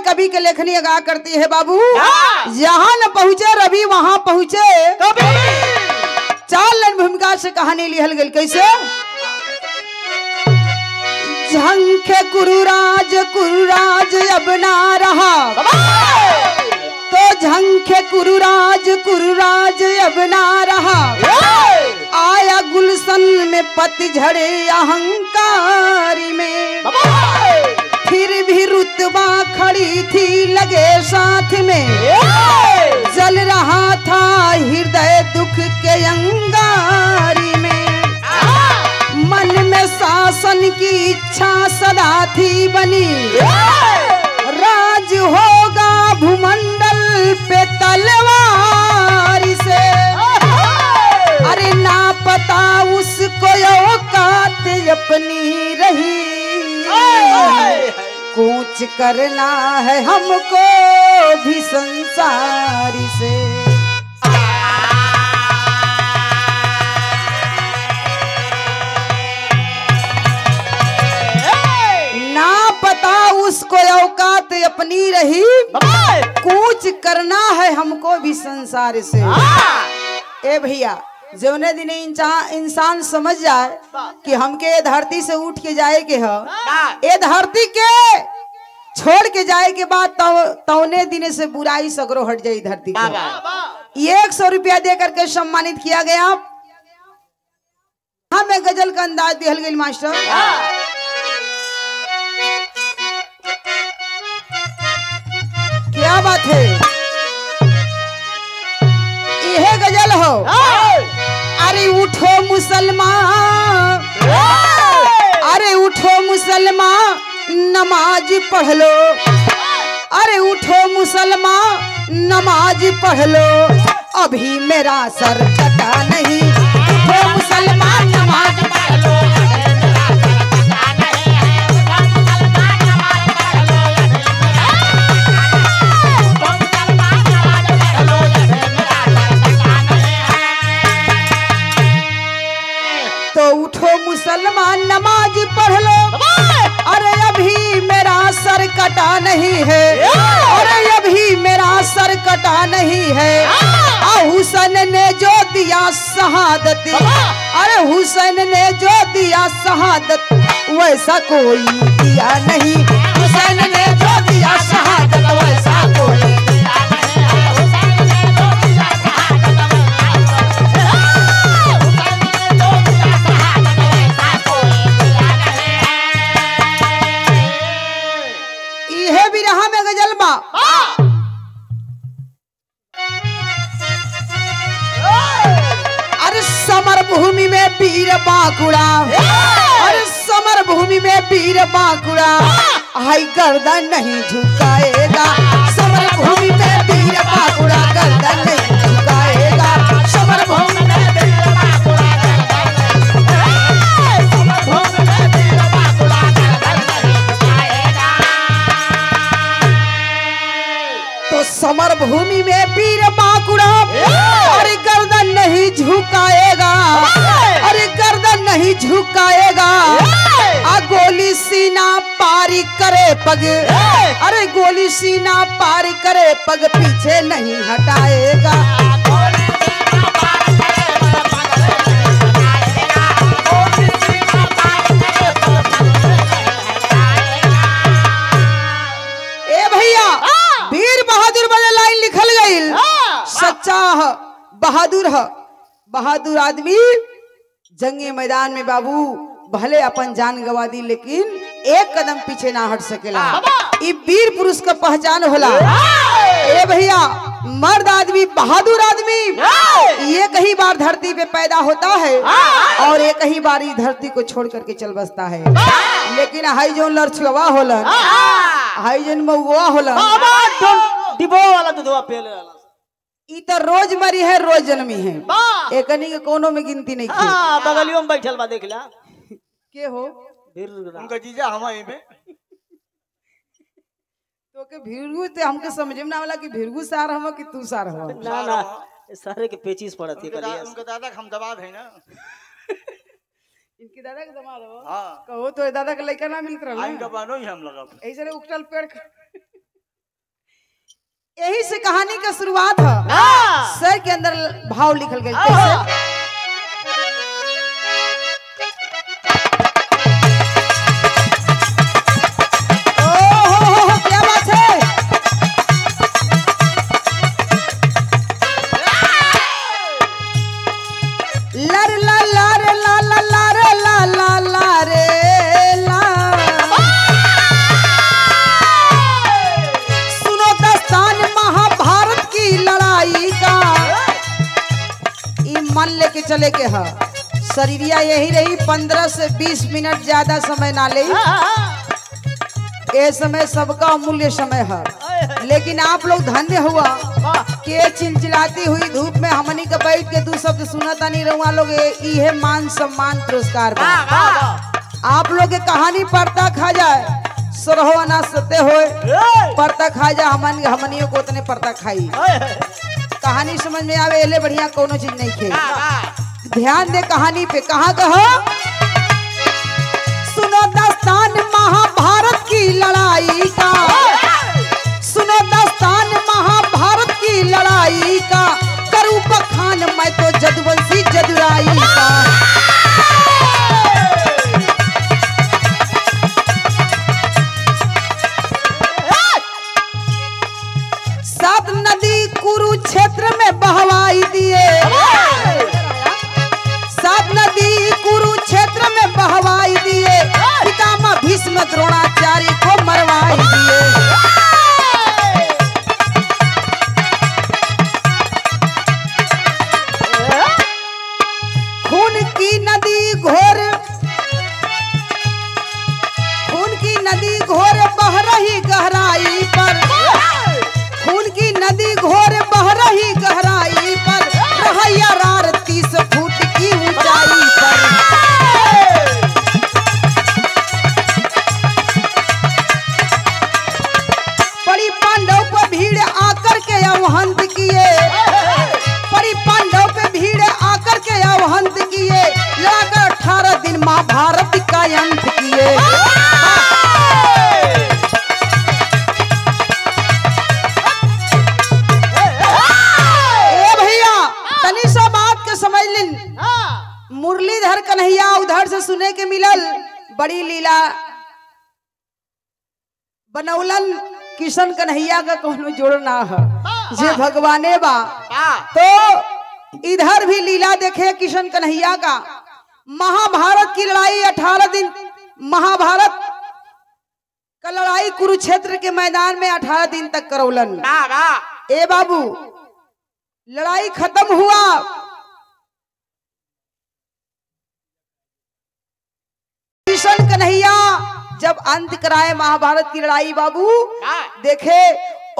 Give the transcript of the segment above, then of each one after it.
कवि के लेखनी गा करती है बाबू। जहाँ न पहुँचे रवि वहाँ पहुँचे चार लाइन भूमिका से कहानी लिहल गई। कैसे? झंखे कुरुराज अब ना रहा, तो झंखे कुरुराज अब ना रहा। आया गुलशन में पतझड़े अहंकारी में, फिर भी रुतबा खड़ी थी लगे साथ में। जल रहा था हृदय दुख के अंगारी में, मन में शासन की इच्छा सदा थी बनी। राज होगा भूमंडल पे तलवार से, अरे ना पता उसको औकात अपनी रही। कूच करना है हमको भी संसारी से। ना पता उसको औकात अपनी रही, कूच करना है हमको भी संसार से। ए भैया, जौने दिन इंसान समझ जाए कि हमके ये धरती से उठ के जाए के है, ये धरती के छोड़ के जाए के बाद तौने दिन से बुराई सगरो हट जाए धरती के। 100 रुपया दे करके सम्मानित किया गया। हमें गजल का अंदाज दिहल गई मास्टर। क्या बात है, यह गजल हो। अरे उठो मुसलमान, अरे उठो मुसलमान नमाज पढ़ लो। अरे उठो मुसलमान नमाज पढ़ लो, अभी मेरा सर कटा नहीं। उठो मुसलमान नमाज पढ़ लो, मुसलमान नमाज पढ़ लो। अरे अभी मेरा सर कटा नहीं है, अरे अभी मेरा सर कटा नहीं है। हुसैन ने जो दिया शहादत, अरे हुसैन ने जो दिया शहादत वैसा कोई दिया नहीं। हुसैन ने जो दिया शहादत वैसा कोई भूमि में पीर बांकुड़ा, और समर भूमि में पीर बांकुड़ा हाय गर्दन नहीं झुकाएगा। समर भूमि में पीर बांकुड़ा गर्दन नहीं झुकाएगा। समर भूमि में पीर बांकुड़ा तो समर भूमि में पीर बांकुड़ा और गर्दन नहीं झुकाएगा, अरे गर्दन नहीं झुकाएगा। आ गोली सीना पारी करे पग, अरे गोली सीना पारी करे पग पीछे नहीं हटाएगा। ए भैया, वीर बहादुर बने लाइन लिखल गई। सच्चा बहादुर है, बहादुर आदमी जंगे मैदान में बाबू भले अपन जान गवा दी लेकिन एक कदम पीछे ना हट सकेला। ये वीर पुरुष का पहचान होला। ए भैया, मर्द आदमी बहादुर आदमी एक ही बार धरती पे पैदा होता है और एक ही बार ही धरती को छोड़ करके चल बसता है। लेकिन हाई जोन लड़छुआ होला, हाई जोन मऊआ होला, डिबो वाला दूधवा पेले वाला ई तो रोज मरी है रोज जन्मी है। एकनी के कोनो में गिनती नहीं की। बगलियों में बैठल बा देखला के हो उनका जीजा हम आई में तो के भिरगु ते हमके समझ में ना वाला कि भिरगु सार हम कि तू सार हो। ना ना सारे के पेचीस पड़त है कलिया। उनका दादा हम दबाव है ना। इनके दादा के दमाद हो। हां कहो तो दादा के लड़का ना मिलत रहला। आइन का बानो ही हम लगा ऐसे उकटल पेड़ यही से कहानी का शुरुआत है। सर के अंदर भाव लिखल गया कैसे? क्या बात है? लर ला ला रे ला ला ला रे ला ला ला रे ला। सुनो दास्तान महाभारत की लड़ाई का। मन लेके चले के है। शरीरिया यही रही 15 से 20 मिनट, ज्यादा समय ना ले। ये समय सबका अमूल्य समय है, लेकिन आप लोग धन्य हुआ के चिलचिलाती हुई धूप में हमनी के बैठ के 2 शब्द सुनता नहीं रहुआ लोग। ये मान सम्मान पुरस्कार बा। आप लोग के कहानी पढ़ता खा जाए, सरहो ना सते होए पढ़ता खा जाए। हमनियों को उतने पढ़ता खाई कहानी समझ में आवे, एले बढ़िया कोनो चीज नहीं खे। ध्यान दे कहानी पे। कहाँ कहो? सुनो दास्तान महाभारत की लड़ाई का। सुनो दास्तान महाभारत की लड़ाई का। करूँ बखान मैं तो जदुवंशी जदुराई का। सात नदी कुरुक्षेत्र में बहवाई दिए। सात नदी कुरुक्षेत्र में बहवाई दिए। पितामह भीष्म द्रोणाचार्य को मरवाई दिए। खून की नदी घोर, खून की नदी घोर बह रही गहराई पर। खून की नदी घोर बह रही गहराई पर। रहैया रार 30 फुट की ऊंचाई पर। परी पांडव पर भीड़ आकर के अवहंत किए। परी पांडव पे भीड़ आकर के अवहंत किए। लड़ाकर 18 दिन महाभारत का अंत किए। समझ लिन मुरलीधर कन्हैया उधर से सुने के मिलल। बड़ी लीला बनौलन किशन कन्हैया का कोनो जोड़ ना है, जे भगवाने बा। तो इधर भी लीला देखे किशन कन्हैया का। महाभारत की लड़ाई 18 दिन, महाभारत का लड़ाई कुरुक्षेत्र के मैदान में 18 दिन तक करौलन। ए बाबू, लड़ाई खत्म हुआ। किशन कन्हैया जब अंत कराए महाभारत की लड़ाई बाबू, देखे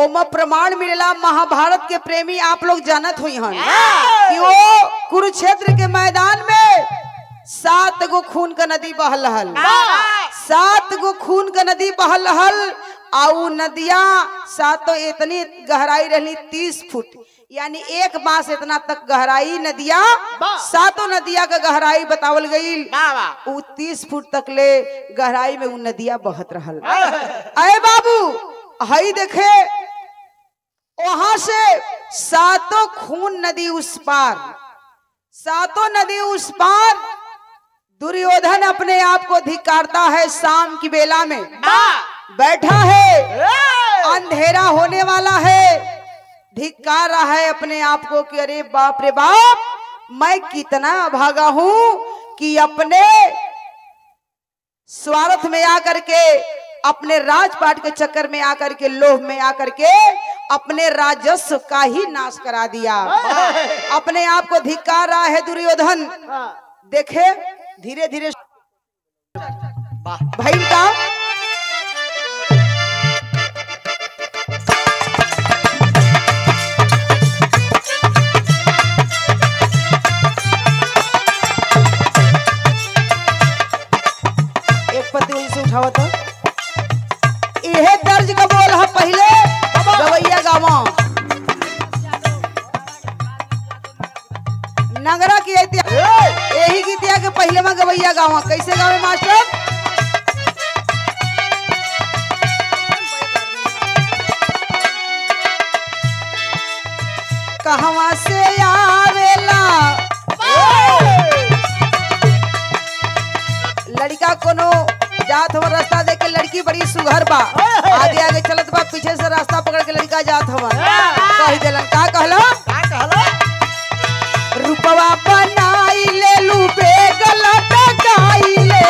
ओमा प्रमाण मिलेला। महाभारत के प्रेमी आप लोग जानत हुई हैं कि वो कुरुक्षेत्र के मैदान में 7 गो खून का नदी बहल रहल। 7 गो खून का नदी बहल रहल। आउ नदिया सातों इतनी गहराई रहली 30 फुट, यानी 1 बांस इतना तक गहराई नदिया। सातों नदिया का गहराई बतावल गई। 30 फुट तक ले गहराई में वो नदिया बहत रहल। अरे बाबू हई देखे वहां से सातों खून नदी उस पार, सातों नदी उस पार। दुर्योधन अपने आप को धिक्कारता है। शाम की बेला में बैठा है, अंधेरा होने वाला है, धिक्कार रहा है अपने आप को कि अरे बाप रे बाप, मैं कितना अभागा हूं कि अपने स्वार्थ में आकर के, अपने राजपाट के चक्कर में आकर के, लोभ में आकर के अपने राजस्व का ही नाश करा दिया। अपने आप को धिक्कार रहा है दुर्योधन। देखे धीरे धीरे भाई का उठावा था। यह दर्ज का बोल है पहले गवैया गावा नगरा की यही गीतिया के पहले में गवैया गावा। कैसे गावे मास्टर? कहवा से आवेला लड़का कोनो जात हवन रास्ता देख के लड़की बड़ी सुघर बा आगे आगे चलत बा पीछे से रास्ता पकड़ के लड़का जात हवन कह देलन का कहला रूपवा बनाई ले लू बेगल टकाई ले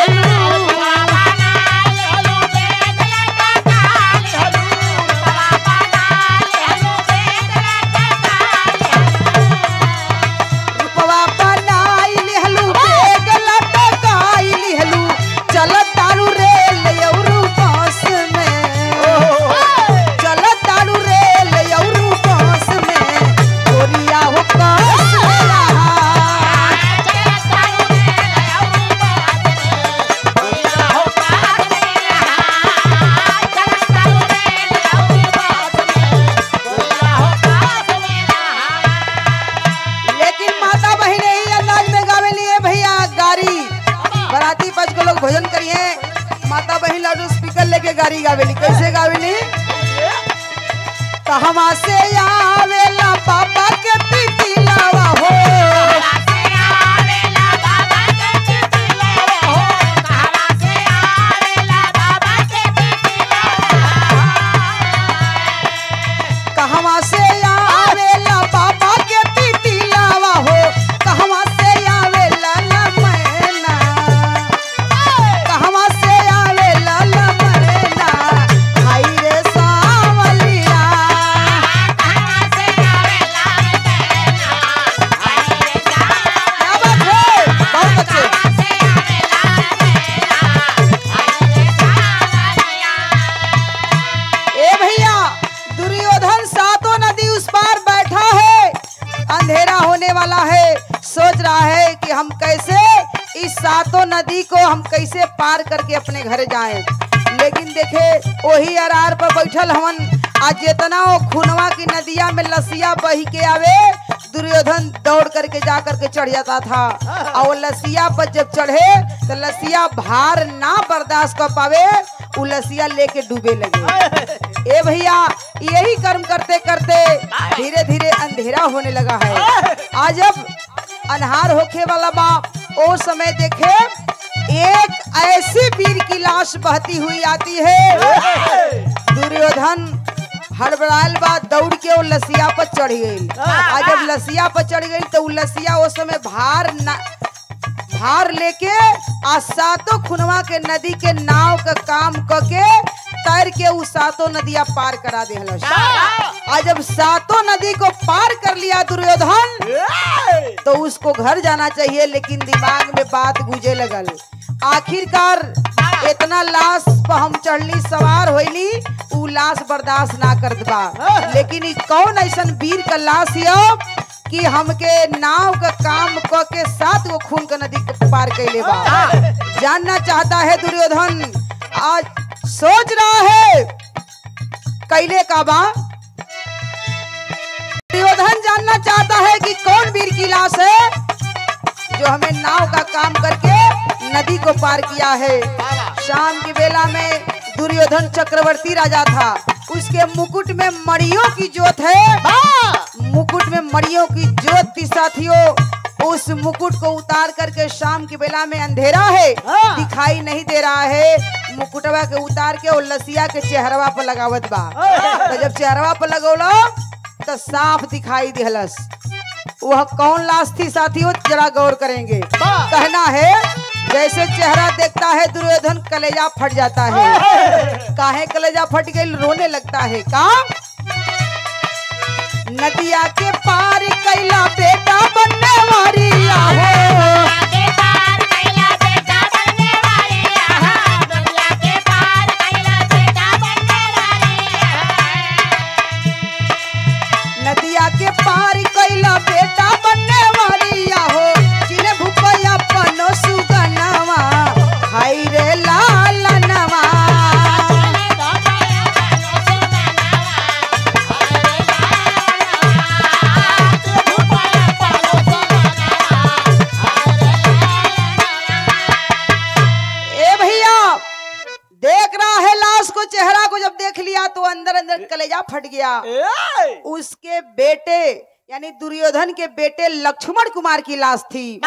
भजन करिए माता बहन लाडू स्पीकर लेके गाड़ी गावेली कैसे गावेली कहवा से आवेला पापा के पितिलावा हो कहवा से आवेला पापा के पितिलावा हो कहवा से आवेला लमैना कहवा से आवेला लमैना हाय रे सावलिया कहवा से आवेला लमैना हाय रे सावलिया क्या बात है बहुत अच्छे कहवा से आवेला लमैना हाय रे सावलिया ए भैया दुर्योधन सातों नदी उस पार बैठा है अंधेरा होने वाला है सोच रहा है कि हम कैसे इस सातों नदी को हम कैसे पार करके अपने घर जाएं लेकिन देखे वही अरार पर बैठल हवन आज जितना वो खुनवा की नदिया में लसिया बही के आवे दुर्योधन दौड़ करके जा करके चढ़ जाता था और वो लसिया पर जब चढ़े तो लसिया भार ना बर्दाश्त कर पावे वो लसिया लेके डूबे लगे ए भैया यही कर्म करते करते धीरे धीरे अंधेरा होने लगा है आज जब अन्हार होके वाला बा ओ समय देखे एक ऐसी वीर की लाश बहती हुई आती है दुर्योधन हड़बड़ायल बा दौड़ के वो लसिया पर चढ़ गई आज जब लसिया पर चढ़ गई तो वो लसिया उस समय भार लेके आ सातों खुनवा के नदी के नाव का काम करके तैर के उस सातों नदियां पार करा दे आज जब सातों नदी को पार कर लिया दुर्योधन तो उसको घर जाना चाहिए लेकिन दिमाग में बात गूंजे लगल आखिरकार इतना लाश पर हम चढ़ली सवार होइली उ लाश बर्दाश्त ना कर दबा लेकिन कौन ऐसन वीर का लाश है कि हमके नाव का काम क के 7 गो खून का नदी पार कैले बा जानना चाहता है दुर्योधन आज सोच रहा है कैले का बा दुर्योधन जानना चाहता है कि कौन वीर की लाश है जो हमें नाव का काम करके नदी को पार किया है शाम की बेला में दुर्योधन चक्रवर्ती राजा था उसके मुकुट में मणियों की जोत है मुकुट में मणियों की जोत थी साथियों उस मुकुट को उतार करके शाम की बेला में अंधेरा है दिखाई नहीं दे रहा है मुकुटवा के उतार के और लसिया के चेहरवा पर लगावत बा तो जब चेहरवा पर लगौलो तो साफ दिखाई दिहलस वह कौन लाश थी साथियों जरा गौर करेंगे कहना है जैसे चेहरा देखता है दुर्योधन कलेजा फट जाता है काहे कलेजा फट गई रोने लगता है का नदिया के पार कैला बेटा बनने वाली नदिया के पार कैला बेटा बनने वाली हो जिने भूपया पनो सुगनवा हाय रे लालनवा ए भैया देख रहा है लाश को चेहरा को जब देख लिया तो अंदर अंदर कलेजा फट गया उसके बेटे यानी दुर्योधन के बेटे लक्ष्मण कुमार की लाश थी।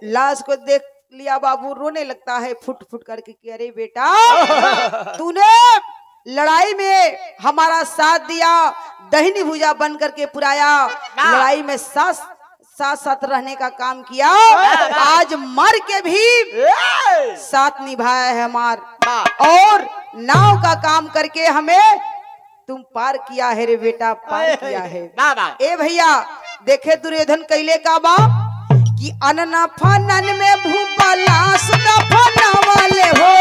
लाश को देख लिया बाबू रोने लगता है फुट फुट करके कि अरे बेटा तूने लड़ाई में हमारा साथ दिया, दहिनी भुजा बन करके पुराया, लड़ाई में साथ साथ रहने का काम किया, आज मर के भी साथ निभाया है हमार, और नाव का काम करके हमें तुम पार किया है रे बेटा, पार किया है। ए भैया देखे दुर्योधन कैले का बा कि अनना फनन में भूपला सदा फना वाले हो,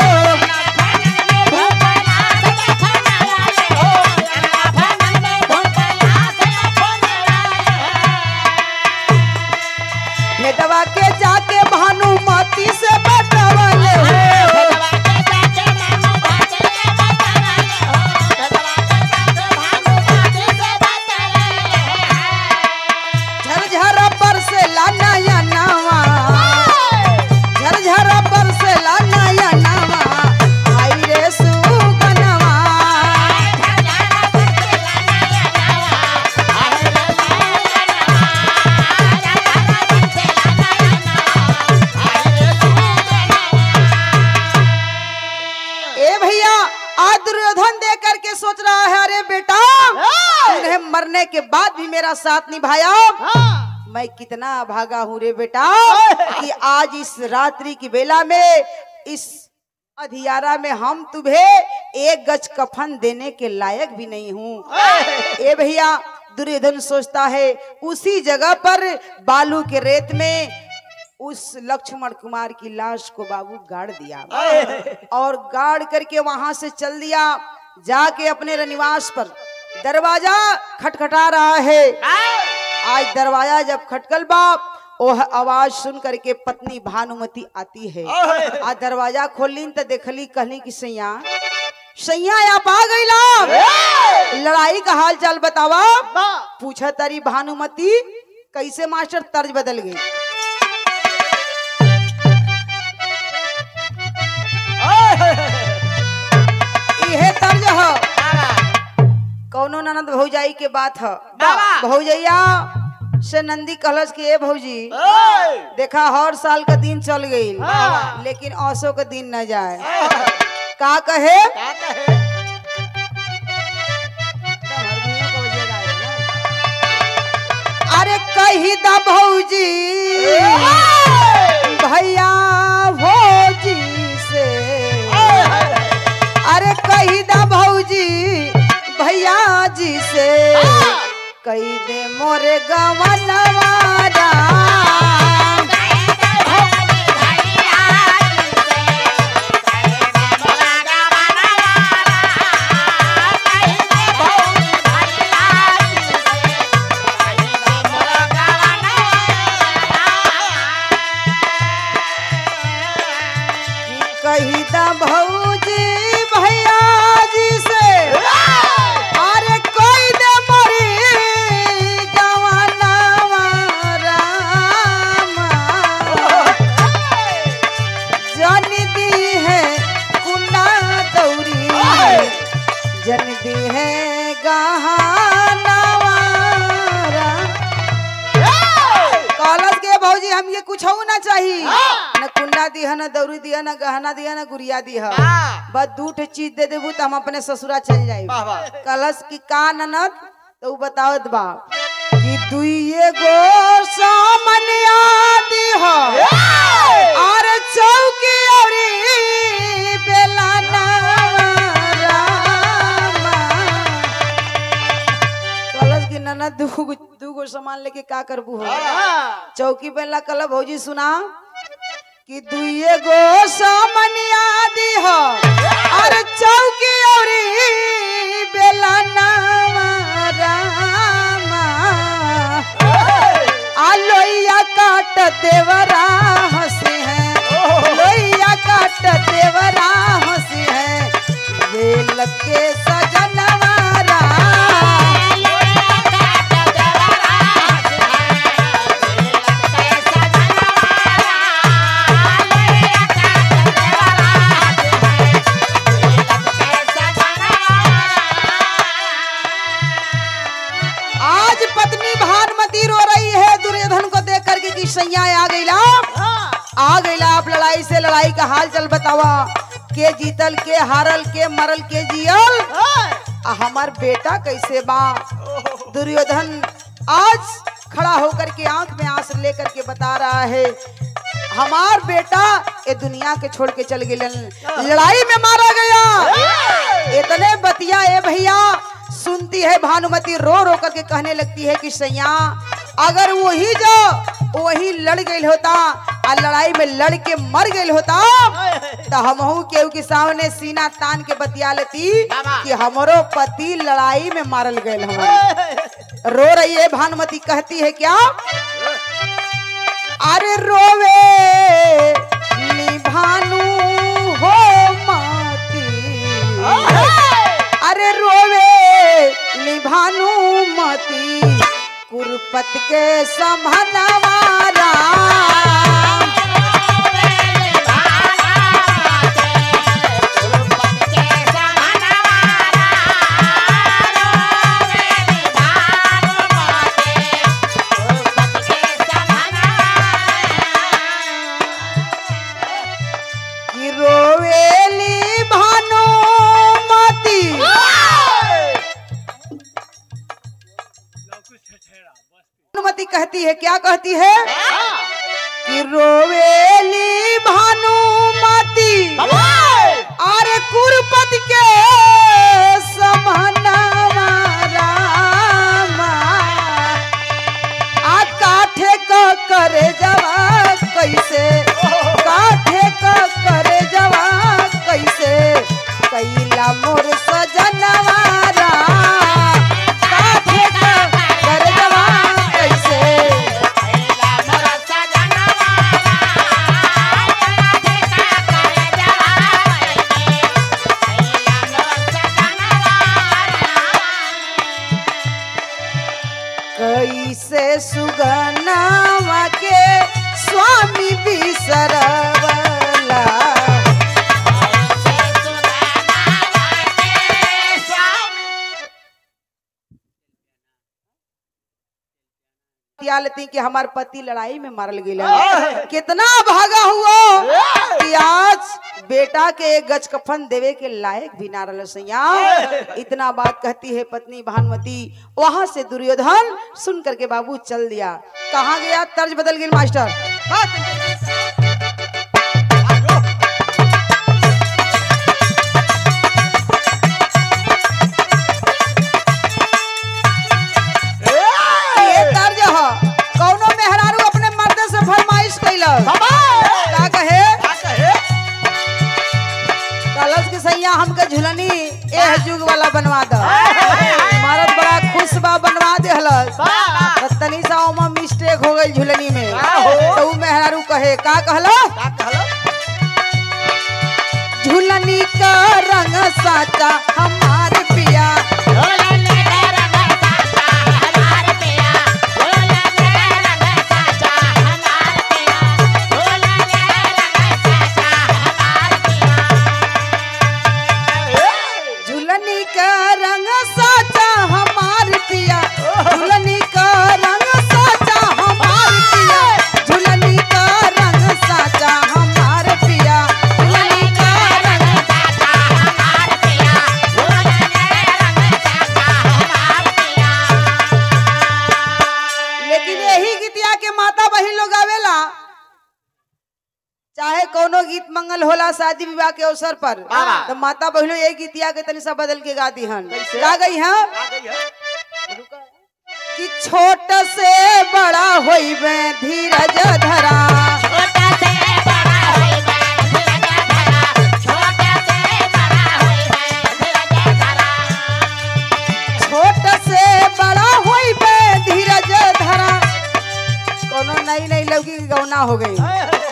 दवा के जाके भानुमती से बटवाले हो, झरझर बरसेला नया नवा, झरझर बरसेला नया नवा, आई रे सुगनवा, दुर्योधन देख करके सोच रहा है अरे बेटा उन्हें मरने के बाद भी मेरा साथ निभाया, मैं कितना भागा हूँ रे बेटा कि आज इस रात्रि की बेला में इस अधियारा में हम तुम्हें एक गज कफन देने के लायक भी नहीं हूँ। ए भैया दुर्योधन सोचता है उसी जगह पर बालू के रेत में उस लक्ष्मण कुमार की लाश को बाबू गाड़ दिया, और गाड़ करके वहां से चल दिया, जाके अपने रनिवास पर दरवाजा खटखटा रहा है। आज दरवाजा जब खटकल बाप वह आवाज सुन करके पत्नी भानुमती आती है, आज दरवाजा खोली तो देखली कहली कि सैया सैया आप आ गई, लड़ाई का हाल चाल बतावा। पूछा तारी भानुमती कैसे मास्टर तर्ज बदल गई। यह तर्ज है कौनो ननद भौजाई के बात है। भौजैया से नंदी कहलस कि ए भौजी देखा हर साल का दिन चल गई लेकिन औसो का दिन न जाए, का कहे अरे कही दा भौजी भैया भौजी से, अरे कही दा भौजी भैया जी से कही दे मोरे गवनवारा, कही दा भौजी भैया जी से, अरे कोई दे मोरी गवनवारा, जन दी है कुना दौरी, जन दी है गहनवारा। कहलस के भौजी हम ये कुछ हो ना चाहिए, न कुंडा दिया न दौरी दिया न गहना दिया न गुड़िया दिया, बस दूठ चीज दे देबू तो हम अपने ससुरा चल जाए। कलश की का ननद तो बताओ बा कि दुइये गो सामनिया दिहा और चौकी औरी बेलाना रामा। कलश की ननद दूगो सामान लेके का करबू हो, चौकी बेला कल भौजी सुना कि दुइये गो सामनिया दिह और चौकी औरी बेलाना रामा, लोहिया काट देवरा हंसी है, लोहिया काट देवरा हंसी है, बेल के सजनवारा, पत्नी भानुमती आप लड़ाई से लड़ाई का हाल चल बतावा, के जीतल के हारल के मरल के जियल, हमार बेटा कैसे बा। दुर्योधन आज खड़ा होकर के आंख में आंसू लेकर के बता रहा है, हमार बेटा ये दुनिया के छोड़ के चल गए, लड़ाई में मारा गया। इतने बतिया ए भैया सुनती है भानुमति, रो रो करके कहने लगती है कि सैया अगर वही लड़ गई होता और लड़ाई में लड़ के मर गई होता तो हमहू केहू के सामने सीना तान के बतिया लेती कि हमारो पति लड़ाई में मारल गए। हमारे रो रही है भानुमति, कहती है क्या, अरे रोवे नी भानु हो माती, अरे रोवे नी भानुमती कुरपत के समहनवारा। भानुमति कहती है, क्या कहती है कि रोवेली भानुमति अरे कुरपत के समहनवा रामा, आ काठे को करे जवा कैसे, काठे को करे जवा कैसे, कैला मोर सजनवा कैसे सुगनावा के स्वामी बिसरवला। लेती कि हमार पति लड़ाई में मारल गया, कितना भागा हुआ कि आज बेटा के एक गज कफन देवे के लायक भी ना रह सैया। इतना बात कहती है पत्नी भानुमति। वहां से दुर्योधन सुन करके बाबू चल दिया। कहाँ गया, तर्ज बदल गई मास्टर। कौनो मेहरारू अपने मर्द से फरमाइश कैलस, का कहे कलश की सैया हमके झुलनी एह जुग वाला बनवा दो। मर्द बड़ा खुश बा, बनवा देहलस, तनी सा ओमा मिस्टेक हो गई झुलनी में। तो मेहरारू कहे, का कहला, झुलनी का रंग साचा हमारे पिया, कोनो गीत मंगल होला शादी विवाह के अवसर पर, तो माता बहनों ये गीतिया के तनी सा बदल के गा दी हन। गा गई है कि छोट से बड़ा होइबे धीरज धरा, छोट से बड़ा होइबे धीरज धरा। कोनो नई नई लड़की की गौना हो गई,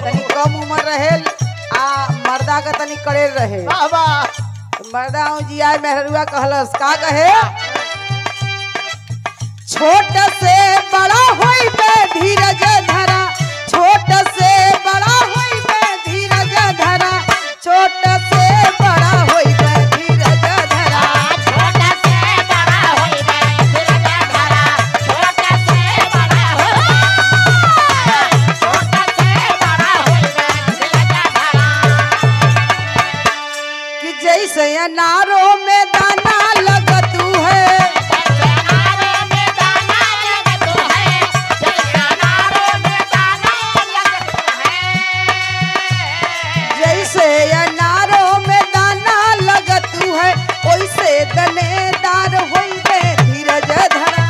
तनी कम उम्र रहे आ मर्दा का तनी कड़े रहे। मर्दा जिया मेहरुआ कहलस, का कहे, छोट से बड़ा होइबे धीरज धरा, छोट से बड़ा होइबे धीरज धरा, छोट से बड़ा होइबे धीरज धरा, छोट से बड़ा होइबे धीरज धरा, छोट से बड़ा होइबे, छोट से बड़ा होइबे धीरज जैसे अनारों में दाना लगतू है, जैसे अनारों में दाना लगतू है, ओइसे दनेदार होइबे धीरज धरा।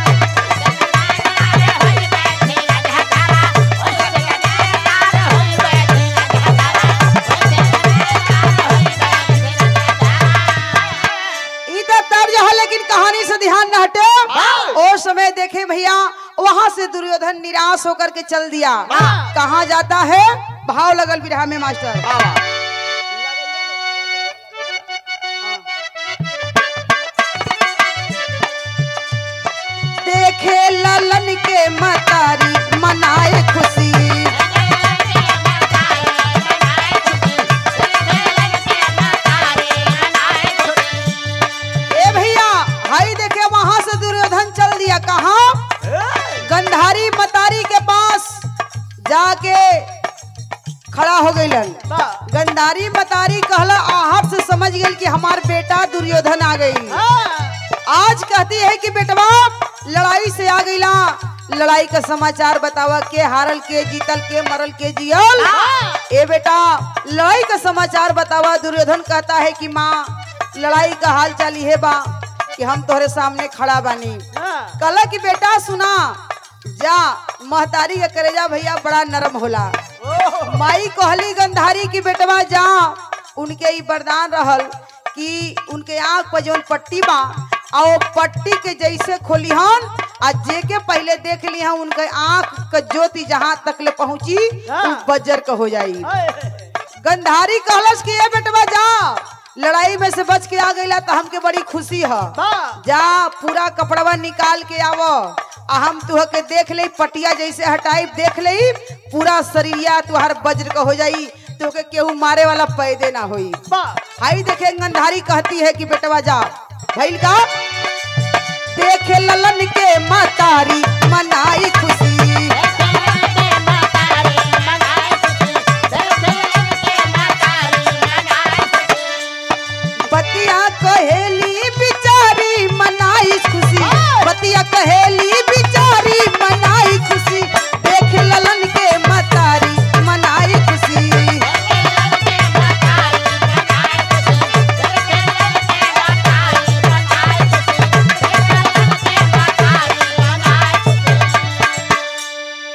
लेकिन कहानी से ध्यान न हटे। और समय देखे भैया वहां से दुर्योधन निराश होकर के चल दिया। कहाँ जाता है? भाव लगल बिरहा में मास्टर। देखे ललन के मतारी मनाए खुशी, कहाँ? गंधारी मतारी के पास जाके खड़ा हो गई। गंधारी मतारी कहला आहट से समझ गई कि हमार बेटा दुर्योधन आ गई। आज कहती है कि बेटवा लड़ाई से आ गईला, लड़ाई का समाचार बतावा, के हारल के जीतल के मरल के जियल। ए बेटा लड़ाई का समाचार बतावा। दुर्योधन कहता है कि माँ लड़ाई का हाल चाल है बा कि हम तोहरे सामने खड़ा बानी। कहला कि बेटा सुना, जा महतारी का करेजा भैया बड़ा नरम होला। माई कहली गंधारी की बेटवा जा, उनके ही वरदान रहल कि उनके आँख पर जौन पट्टी बा और पट्टी के जैसे खोलिहन आ जेके पहले देख ली हम उनके आँख का ज्योति जहाँ तक ले पहुँची बज्जर का हो जाई। गंधारी कहलस कि ए बेटवा जा, लड़ाई में से बच के आ गईला तो हमके बड़ी खुशी है। जा पूरा कपड़वा निकाल के आवो, हम तुह के देख ले पटिया जैसे हटाई, देख ले पूरा शरीरिया तुहार वज्र का हो जाई, तो के केहू मारे वाला पैदे ना होई। हाई देखे गंधारी कहती है कि बेटवा जा। भइल का? देखे ललन के मतारी मनाई खुशी, बतिया कहेली बिचारी मनाई खुशी, बतिया कहेली बिचारी मनाई खुशी, देख ललन के मतारी मनाई खुशी।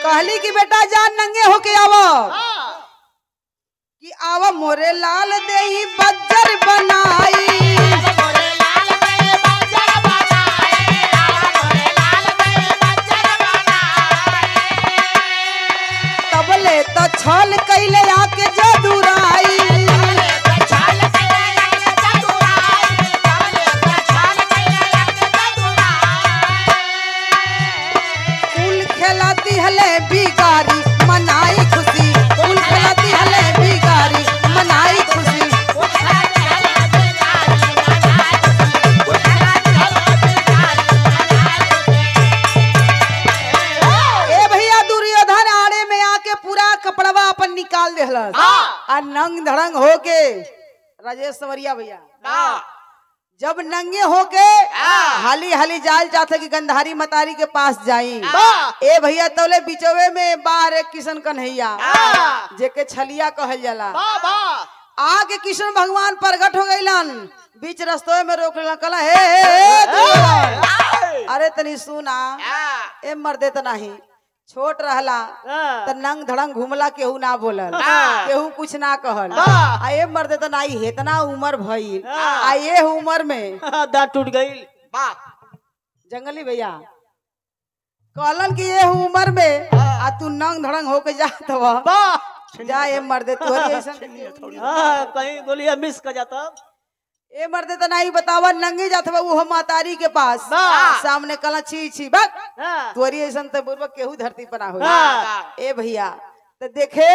कहली कि बेटा जान नंगे होके आवो, कि आवा मोरे लाल देही बज्जर बनाई, तबले तो छल कैले आके जदुराई, कुल खेलाती हले बिगारी मनाई खुशी, कुल खेलाती हले बिगारी मनाई खुशी। ए भैया दुर्योधन आड़े में आके पूरा कपड़वा अपन निकाल देहलस आ नंग धड़ंग होके राजेश सवरिया भैया जब नंगे होके हाली हाली जाल चाहते कि गंधारी मतारी के पास जाई। ए भैया तौले बिचवे में बाहर एक किशन कन्हैया जेके छलिया कहल जाला, आगे किशन भगवान प्रगट हो गईलन, बीच रस्तों में रोक लेला। कहला हे अरे तनी सुना, ए मर्दे तो नहीं छोट रहला त नंग धड़ंग घूमला, केहू ना बोलल, केहू कुछ ना कहल। आ ये मर्दे तो नहीं, इतना उम्र भइल, आ ये उम्र में दांत टूट गई। जंगली भैया कहलन कि ये उम्र में आ तू नंग धड़ंग होके जात हवा, जा ये मर्दे तू कहीं गोलियां मिस कर जाता। ए मर्दे तो नहीं बतावा, नंगे जात हवा वो मातारी के पास, सामने कला छी छी बक तोरी ऐसन तो बुर्बक केहू धरती पर ना हो। ए भैया तो देखे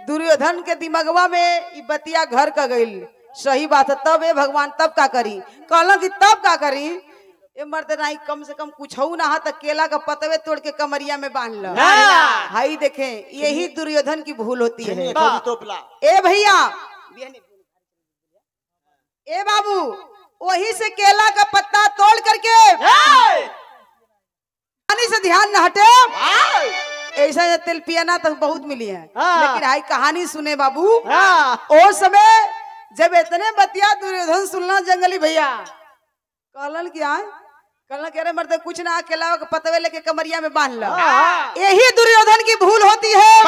दुर्योधन के दिमागवा में ई बतिया घर का गईल, सही बात है। तब ए भगवान तब का करी? कहला कि तब का करी? ए मर्दे नहीं, कम से कम कुछ ना हा तो केला का पतवे तोड़ के कमरिया में बांध लो। हाई देखे यही दुर्योधन की भूल होती है। ए भैया ए बाबू वहीं से केला का पत्ता तोड़ करके पानी से ध्यान न हटे। ऐसा तेल पियाना तक बहुत मिली है, लेकिन हाई कहानी सुने बाबू। ओ समय जब इतने बतिया दुर्योधन सुनना जंगली भैया कहलन क्या कहलन कह रहे मर्द कुछ ना केला का पतवे लेके कमरिया में बांध लो। यही दुर्योधन की भूल होती है।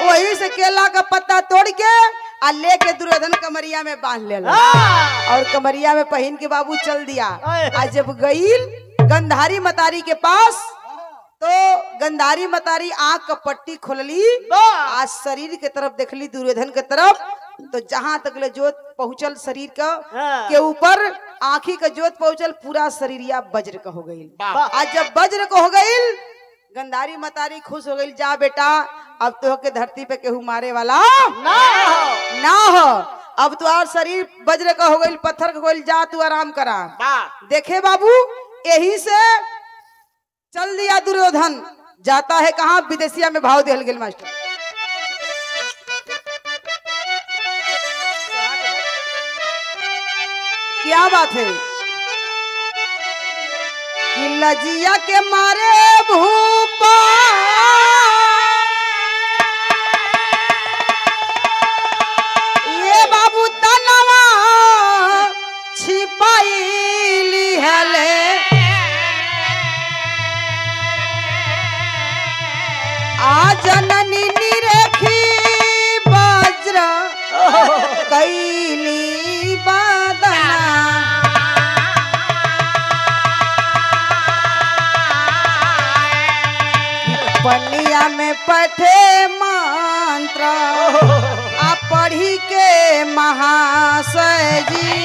वही से केला का पत्ता तोड़ के और लेके दुर्योधन कमरिया में बांध ले और कमरिया में पहन के बाबू चल दिया। आज जब गईल गंधारी मतारी के पास तो गंधारी मतारी आंख का पट्टी खोलली, आज शरीर के तरफ देखली दुर्योधन के तरफ, तो जहां तक ले जोत पहुंचल शरीर का के ऊपर आंखी का जोत पहुंचल, पूरा शरीरिया वज्र का हो गई। आज जब वज्र का हो गई गंधारी मतारी खुश हो गई, जा बेटा अब तो के धरती पे केहू मारे वाला ना हो, अब तो और शरीर वज्र का हो गई, पत्थर का हो गई, जा तू आराम करा। देखे बाबू यही से चल दिया दुर्योधन, जाता है कहाँ विदेशिया में भाव दिल गेल मास्टर। क्या बात है कि लजिया के मारे भूपा ये बाबू तनवा छिपाई लिहले, आ जननी निरखी वज्र कैली बादना, पनिया में पठे मंत्र आ पढ़ी के महाशय जी,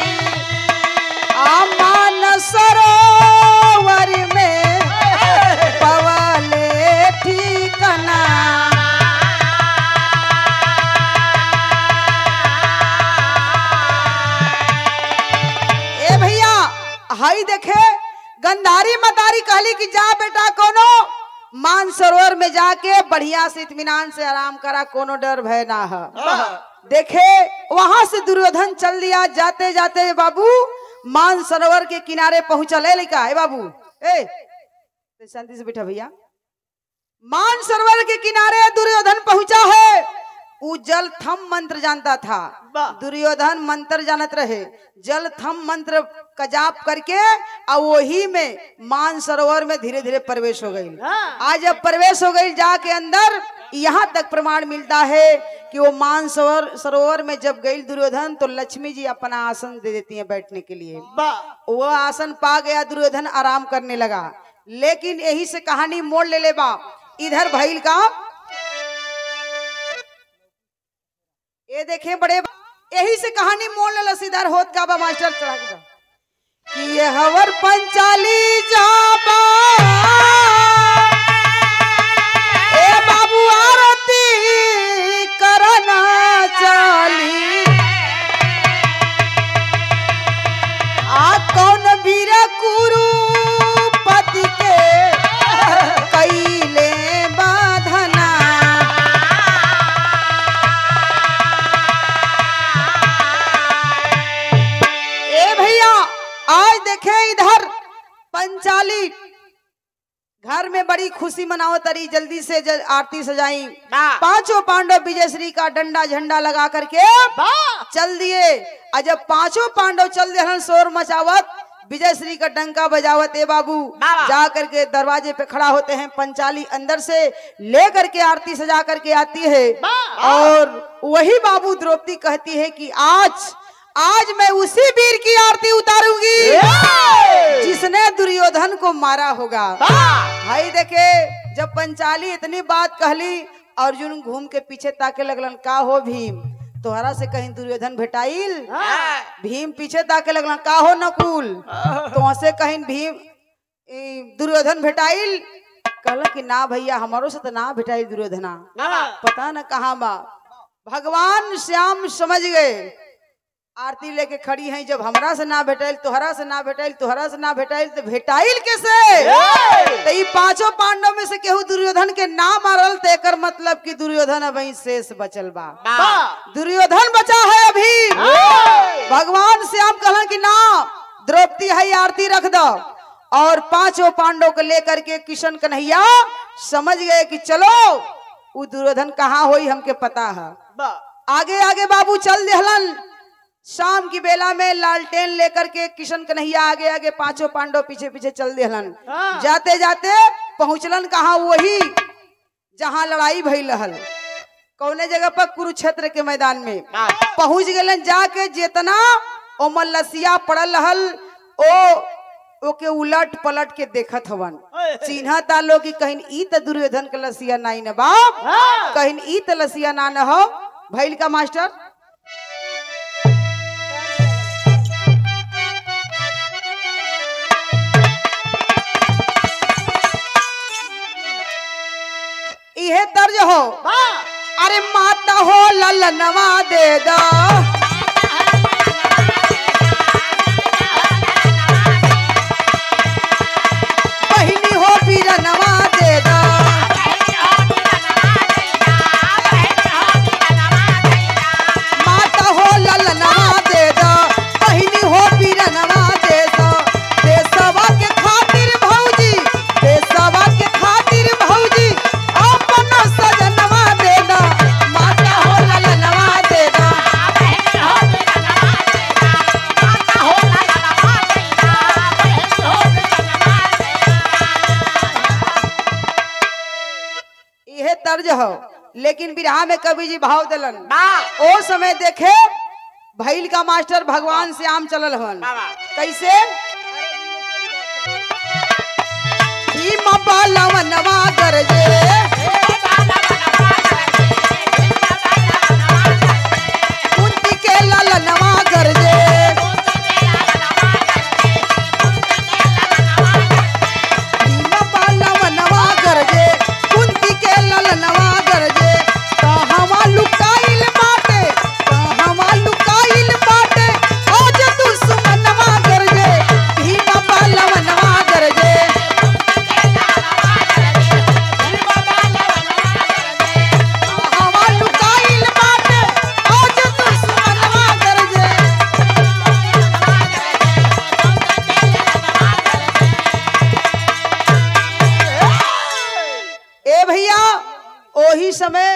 आ मान सरोवर में पवले ठिकाना। ए भैया हाई देखे गंधारी मतारी कहली कि जा बेटा कोनो मान सरोवर में जाके बढ़िया से इत्मीनान से आराम करा, कोनो डर भय ना है। देखे वहां से दुर्योधन चल दिया, जाते जाते बाबू मान सरोवर के किनारे पहुंचा। ले लिखा है बाबू ए शांति से बैठा भैया। मान सरोवर के किनारे दुर्योधन पहुंचा है। वो जल थम मंत्र जानता था, दुर्योधन मंत्र जानत रहे, जल थम मंत्र का जाप करके और वही में मान सरोवर में धीरे धीरे प्रवेश हो गई। आज जब प्रवेश हो गई जाके अंदर, यहाँ तक प्रमाण मिलता है कि वो मान सरोवर में जब गई दुर्योधन तो लक्ष्मी जी अपना आसन दे देती हैं बैठने के लिए। वो आसन पा गया, दुर्योधन आराम करने लगा। लेकिन यही से कहानी मोड़ ले बा। इधर भइल का ये देखे बड़े, यही से कहानी मोड़ ले सीधर होत का बा मास्टर चढ़ा के कि ये हवर पंचाली जाबा ए बाबू आरती करना चाली, आ कौन वीर कुरुपति के कैले बाधना। ए भैया आज देखे इधर पंचाली घर में बड़ी खुशी मनाओ तरी, जल्दी से आरती सजाई। पांचों पांडव विजयश्री का डंडा झंडा लगा करके चल दिए। और जब पांचों पांडव चल दिए शोर मचावत, विजयश्री का डंका बजावत, ए बाबू जा करके दरवाजे पे खड़ा होते हैं। पंचाली अंदर से ले करके आरती सजा करके आती है और वही बाबू द्रौपदी कहती है कि आज मैं उसी वीर की आरती उतारूंगी जिसने दुर्योधन को मारा होगा। भाई देखे जब पंचाली इतनी बात कहली, अर्जुन घूम के पीछे ताके लगलन, का हो भीम तोहरा से कहीं दुर्योधन भेटाइल? भीम पीछे ताके लगलन, का हो नकुल तो से कहीं भीम दुर्योधन भेटाइल? कहल कि ना भैया हमारो से तो ना भेटाइल दुर्योधना, पता न कहाँ बा। भगवान श्याम समझ गए, आरती लेके खड़ी हैं, जब हमरा से ना भेटाइल तोहरा से ना भेटाइल, तोहरा से ना भेटाइल तो भेटाइल कैसे? तो ये पांचों पांडव में से केहू दुर्योधन के ना मारल, तो एकर मतलब कि दुर्योधन अभी शेष बचल बा। दुर्योधन बचा है अभी। भगवान श्याम परशुराम कहलन कि ना, द्रौपदी है आरती रख दो। और पांचों पांडव को लेकर के किशन कन्हैया समझ गए कि चलो वो दुर्योधन कहाँ होई हमके पता है। आगे आगे बाबू चल देहलन। शाम की बेला में लालटेन लेकर के किशन कन्हैया आगे आगे, पांचों पांडव पीछे पीछे चल देहलन। जाते जाते पहुंचलन कहाँ, वही जहां लड़ाई भइल रहल। कौने जगह पर? कुरुक्षेत्र के मैदान में पहुंच गए। जाके जितना ओमन लसिया पड़ल रहल ओके उलट पलट के देखत हवन। चिन्हता लोग कि कहीं ई त दुर्योधन के लसिया नाई न बाप, कहीं ई त लसिया ना न हो। भइल का मास्टर? इहे तर्ज हो। अरे माता हो ललनवा दे दा, बहिनी हो बीरनवा दे दा, माता हो ललनवा दे दा, बहिनी हो बीरनवा दे दा। देशवा के खातिर भौजी, देशवा के खातिर भौजी अपन सजनवा दे दा, माता हो ललनवा दे दा। यह तर्ज हो। लेकिन बिरहा में कवि जी भाव दिलन। ओ समय देखे भैल का मास्टर भगवान श्याम चलल हन। कैसे? भीम बालवनवा गरजे, कुंती के ललनवा गरजे, भीम बालवनवा गरजे, कुंती के ललनवा गरजे। कहवा लुकाइल बाटे, कहवा लुकाइल बाटे, आज दुश्मनवा गरजे, भीम बालवनवा गरजे। कहवा लुकाइल बाटे, आज दुश्मनवा गरजे। ए भैया ओही समय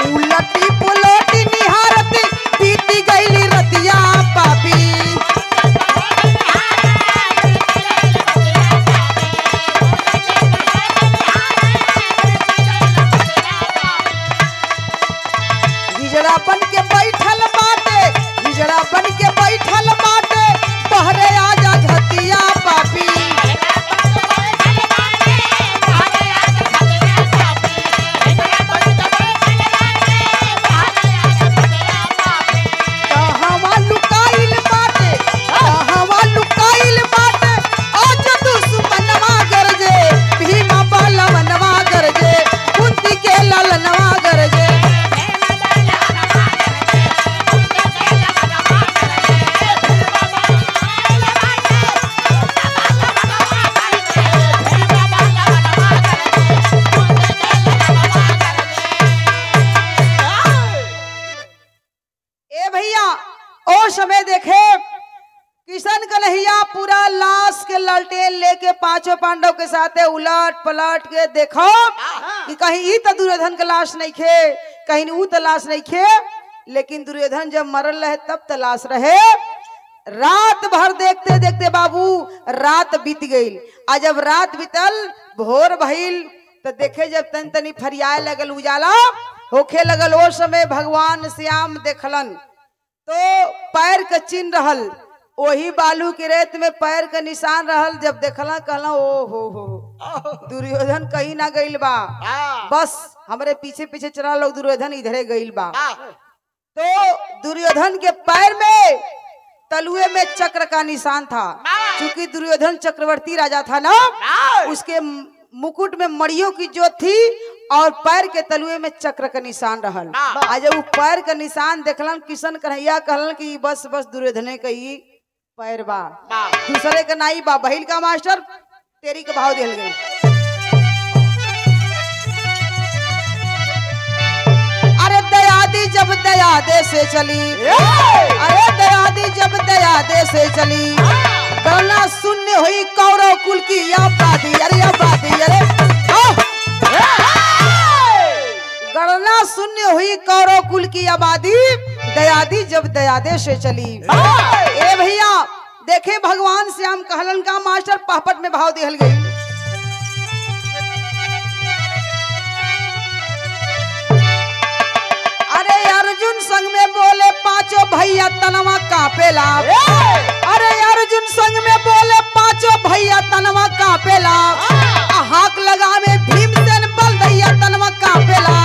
उलटी पुलटी निहारत बीती गईली रतिया पापी। हिजड़ा बन के बैठल बाटे, हिजड़ा बन के बैठल बाटे, बहरे आजा घतिया पापी। कहवा लुकाइल बाटे, कहवा लुकाइल बाटे, आज दुश्मनवा गरजे, भीम बालवनवा गरजे, कुंती के ललनवा गरजे। ए भैया ओ समय देखे किशन कन्हैया पूरा लाश के ललटेन लेके पांचों पांडव के साथे उलट पलट के देखो कि कहीं ई तो दुर्योधन के लाश नहीं खे, कहीं ऊ तो लाश नहीं खे। लेकिन दुर्योधन जब मरल रहे तब तो लाश रहे। रात भर देखते देखते बाबू रात बीत गई। आ जब रात बीतल भोर भइल तो देखे जब तन तनी फरियाए लगल, उजाला होखे लगल। ओ समय भगवान श्याम देखलन तो पैर के चिन्ह रहल, वही बालू के रेत में पैर के निशान रहल। जब देखला कहला ओ हो दुर्योधन कहीं ना गइल बा, बस हमरे पीछे पीछे चला लोग, दुर्योधन इधरे गइल बा। तो दुर्योधन के पैर में तलुए में चक्र का निशान था। क्योंकि दुर्योधन चक्रवर्ती राजा था ना, उसके मुकुट में मड़ियों की जोत थी और पैर के तलुए में चक्र का निशान रहल। आज वो पैर का निशान देखलन किशन कन्हैया कहलन कि बस बस दुर्योधने का ही पैर बा, दूसरे का नाई बा। बहिल का मास्टर तेरी के भाव दिल गई। दयादे से चली। अरे दयादी जब दयादे से चली, गणना शून्य हुई कौरव कुल की अपराधी। अरे अपराधी, अरे गणना शून्य हुई कौरव कुल की आबादी, दयादी जब दयादे से चली। ए भैया देखे भगवान श्याम कहलन का मास्टर पहपट में भाव दिहल गई। अरे अर्जुन संग में बोले पांचों भैया तनवा कापेला। अरे अर्जुन संग में बोले पांचों भैया तनवा कापेला। हाक लगावे भीमसेन बल दैया तनवा कापेला।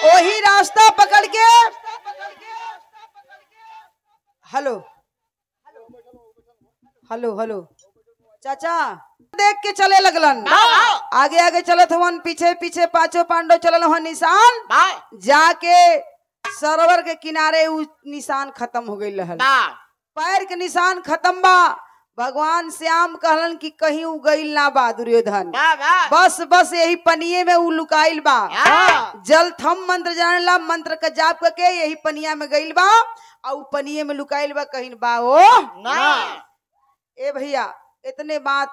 वही रास्ता पकड़ के हेलो हेलो हेलो चाचा देख के चले लगलन। आगे आगे चलत हवन, पीछे पीछे पांचों पांडव चलल हवन। निशान जाके सरोवर के किनारे उ निशान खत्म हो गई रहल। पैर के निशान खत्म बा। भगवान श्याम कहलन कि कहीं उ गईल ना बा दुर्योधन, बस बस यही पनिये में उ लुकाइल बा। जल थम मंत्र जानला, मंत्र का जाप करके यही पनिया में गईल बा और पनिये में लुकाइल बा, कहीं बा ओ ना। ए भैया इतने बात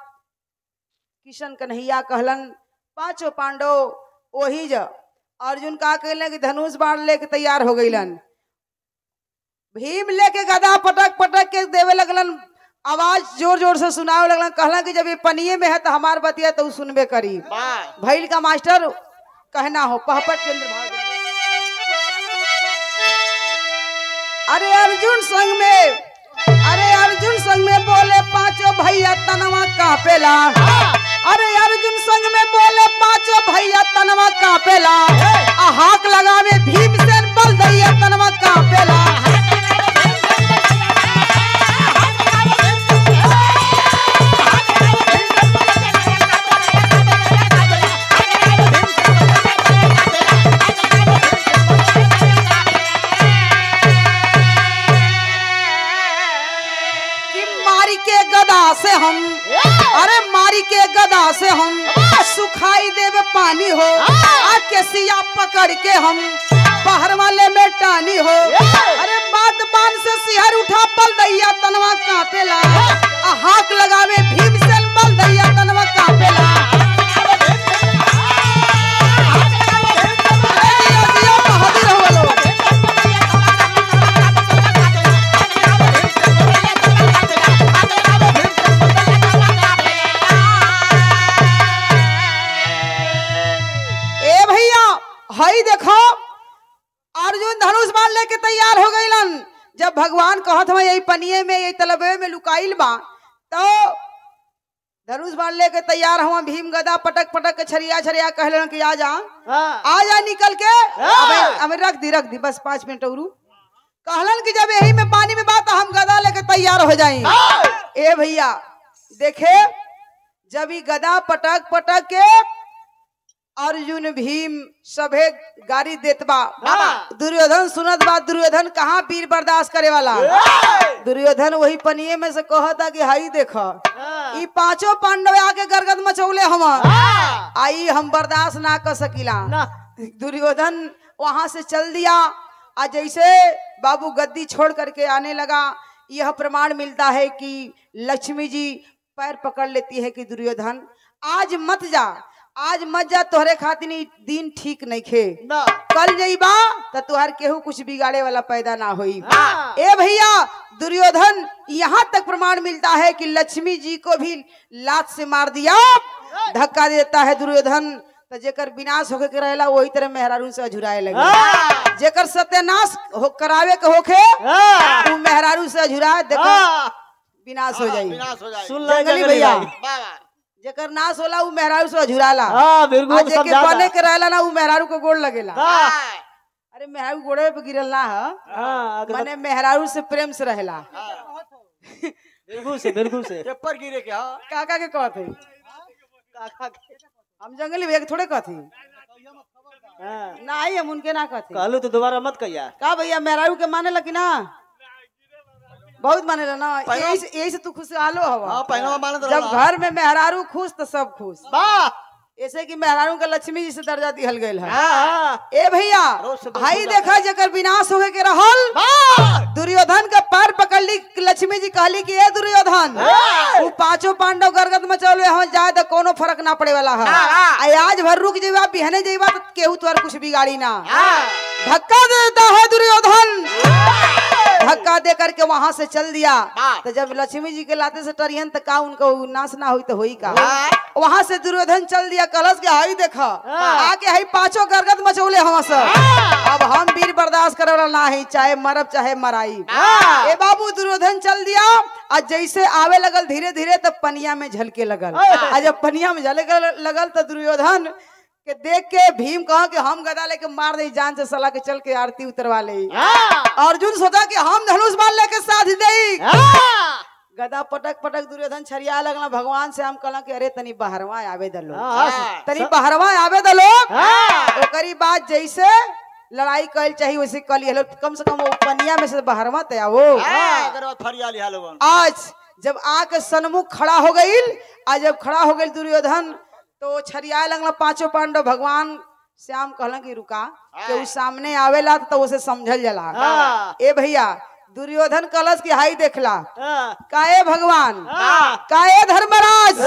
किशन कन्हैया कहलन। पांचों पांडव वही ज अर्जुन का कहले कि धनुष बाण लेके तैयार हो गईलन। भीम लेके गदा पटक पटक के देवे लगलन, आवाज जोर जोर से सुनावे लगलन। कहला कि जब ये पनिये में है तो हमार बतिया तो सुनबे करी। भैल का मास्टर कहना हो पहपट के अंदर भाग। अरे अर्जुन संग में बोले पांचों भैया तनवा कापेला। अरे अर्जुन संग में बोले पांचों भैया तनवा कापेला। हाक लगावे भीमसेन बल दैया तनवा कापेला। से हम अरे मारी के गदा से हम सुखाई देव पानी हो। आके सिया पकड़ के हम बाहर वाले में टानी हो। अरे बात बान से सिहर उठा बल दैया तनवा कापेला। हाक लगावे भीमसेन बल दैया तनवा कापेला। हई देखो अर्जुन धनुष बाण लेके तैयार हो गईलन। जब भगवान कहत हवा यही पनिये में यही तलबे में लुकाइल बा, तो धनुष बाण लेके तैयार हुआ। भीम गदा पटक पटक के छरिया छरिया कहलन कि आ जा निकल के। अब रख दी बस 5 मिनट और। कहलन कि जब यही में पानी में बात हम गदा लेके तैयार हो जाई। ए भैया देखे जब ही गदा पटक पटक के अर्जुन भीम सभे गाड़ी देत बा, दुर्योधन सुनत बा। दुर्योधन कहाँ वीर बर्दाश्त करे वाला। दुर्योधन वही पनिये में से कहता कि हाई देखो ई पांचों पांडव आके गरगद मचौले हम आई, हम बर्दाश्त ना कर सकीला। दुर्योधन वहां से चल दिया। आज जैसे बाबू गद्दी छोड़ करके आने लगा, यह प्रमाण मिलता है कि लक्ष्मी जी पैर पकड़ लेती है कि दुर्योधन आज मत जा, तोहरे खातिर दिन ठीक नहीं खे। कल जइबा तो तुहार केहू कुछ बिगाड़े वाला पैदा ना होई। ए भैया दुर्योधन यहाँ तक प्रमाण मिलता है कि लक्ष्मी जी को भी लात से मार दिया, धक्का देता है दुर्योधन। तो जेकर विनाश होके के रहेला वही तरह मेहरारू से अझुराए लगे। जेकर सत्यानाश करावे के होखे तू मेहरारू से अझुराए, देखो विनाश हो जाई। सुन ले भैया, जेकर नाश होला उ मेहरारू से अझुराला। बिल्कुल जेकर बने के रहेला ना उ मेहरारू को गोड़ लगेला। अरे मेहरारू गोड़े पे गिरल ना है, माने मेहरारू से प्रेम से रहेला। बिल्कुल से पेपर गिरे क्या काका के कहत है हम जंगली भैया के थोड़े कहती ना, हम उनके ना कहती। कहलू तो दोबारा मत कहिया। का भैया मेहरारू के माने लगी ना, बहुत माने ला ना, यही से तू खुशहालो हवा। जब घर में मेहरारू खुश तो सब खुश। ऐसे कि मेहरारू का लक्ष्मी जी से दर्जा दिहल गयल है। ए भैया हाई देखा जकर विनाश होके के रहल, दुर्योधन का पैर पकड़ ली लक्ष्मी जी, कहली कि ए दुर्योधन वो पांचों पांडव गरगद मचौले हम जाए तो कोनो फर्क ना पड़े वाला है। आज भर रुक जेबा, बिहने जेबा तो केहू तोर कुछ बिगाड़ी ना। धक्का देता है दुर्योधन, धक्का दे करके वहां से चल दिया। तो जब लक्ष्मी जी के लाते से टरियन तो का उनको नाश ना हुई तो हुई का। वहां से दुर्योधन चल दिया, कलश के हाई देखा आके हाई पांचों गरगद मचौले हम सब। अब हम वीर बर्दाश्त करे वाला ना है, चाहे मरब चाहे मराई। ए बाबू दुर्योधन चल दिया, आज जैसे आवे लगल धीरे धीरे तब पनिया में झलके लगल। आज जब पनिया में झलके लगल तो दुर्योधन के देख के भीम कहा कि हम गदा लेके मार दे जान से, सला के चल के आरती उतरवा ले। अर्जुन सोचा कि हम धनुष बाण लेके साथ दे। गदा पटक पटक दुर्योधन छरिया लगला, भगवान से हम कहला कि अरे तनी बहरवा आवे दलो, तनी बहरवा आवे दलो। ओकरी बात जैसे लड़ाई कल चाहिए वैसे कल, कम से कम वो पनिया में से बहरवा ते आवो। आज जब आके सन्मुख खड़ा हो गई, आज जब खड़ा हो गई दुर्योधन तो छरिया लगला पांचों पांडव। भगवान श्याम कहला कि रुका, के सामने आवेला तो उसे समझल जला। ए भैया दुर्योधन कलश की हाई देखला, काहे भगवान, काहे धर्मराज,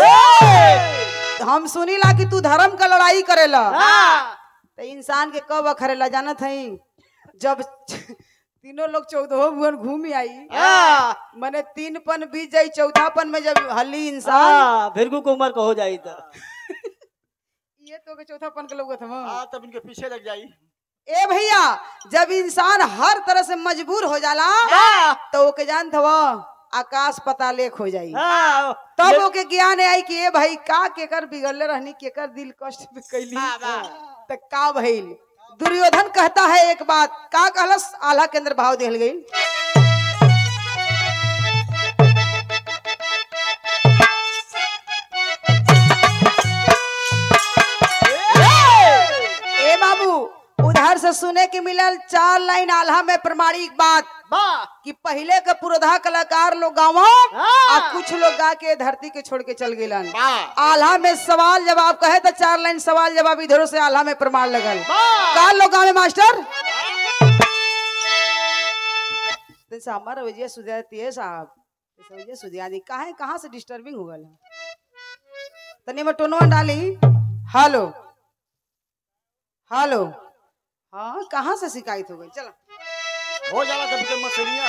हम सुनीला कि तू धर्म का लड़ाई करेला। तो इंसान के कब अखरेला जानत है, जब तीनों लोग 14 भुवन घूम आई, मने 3 पन बीत जाई, 4था पन में जब हल्ली इंसान भिरगु को उम्र को हो जाई तो ये तो के 4था पन के लोग तब इनके पीछे लग जाई। ए भैया जब इंसान हर तरह से मजबूर हो जाला तो ओके जानत हवा आकाश पताल एक हो जाई। तब ओके ज्ञान आई कि ए भाई का केकर बिगड़ले रहनी, केकर दिल कष्ट में कैली त का भइल। दुर्योधन कहता है एक बात, का कहलस, आल्हा के अंदर भाव देहल गई। ए बाबू उधर से सुने की मिलल 4 लाइन आल्हा में प्रमाणिक बात कि पहले के पुरोधा कलाकार लोग गावा और कुछ लोग गा के धरती के छोड़ के चल गए। आल्हा में सवाल जवाब कहे तो 4 लाइन सवाल जवाब इधरों से आल्हा में प्रमाण लगल। का लोग गावे मास्टर हमारा विजय सुधिया साहब, विजय सुधिया दी कहाँ से डिस्टर्बिंग हो गल, तनी में टोनवा डाली। हेलो हेलो, हाँ कहाँ से शिकायत हो गई, चला हो जाला कभी कभी मछलियां।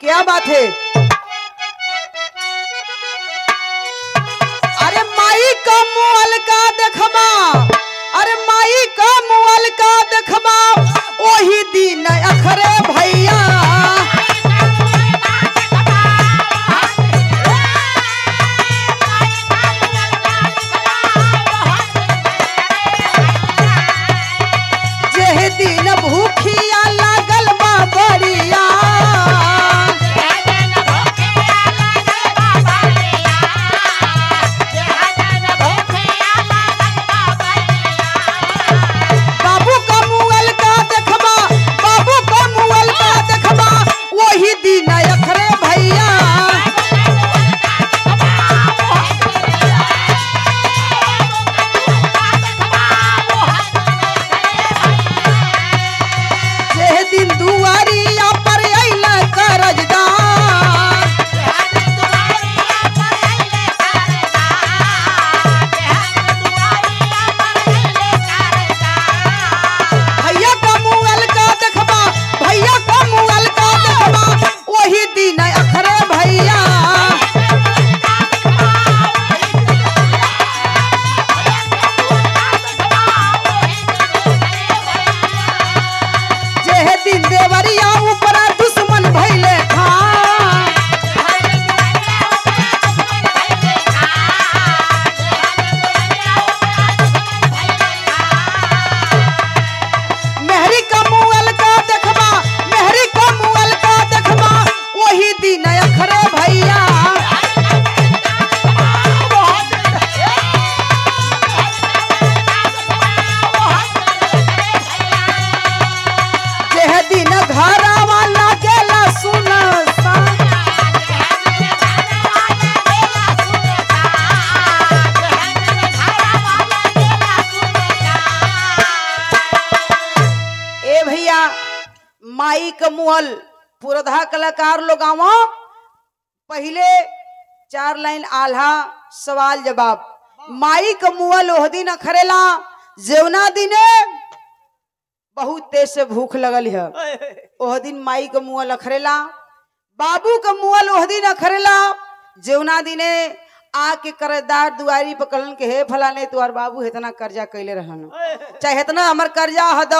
क्या बात है, अरे माई का मुअल का देखमा, अरे माई का मुअल का देखमा, वही दिन अखरे भैया। जेह दिन भूखिया लागल बाबरिया, बाबू का मुअल का देखबा, बाबू का मुअल का देखबा, वही दिन अखरे भैया। जेह दिन दुआरिया पर अइला करजदार, भैया का मुअल का देखबा, भैया का मुअल का देखबा, वही दिन मुअल पुरधा कलाकार लोग आवो पहले 4 लाइन आल्हा सवाल जवाब। माई का मुअल ओह दिन अखरेला जेवना दिने बहुत तेज से भूख लगल है ओह दिन माई का मुअल अखरेला। बाबू का मुअल ओह दिन अखरेला जेवना दिने आके कर्जदार दुआरी पकड़न के हे फलाने तुहार बाबू इतना कर्जा कैले रहन चाहे इतना हमर कर्जा हद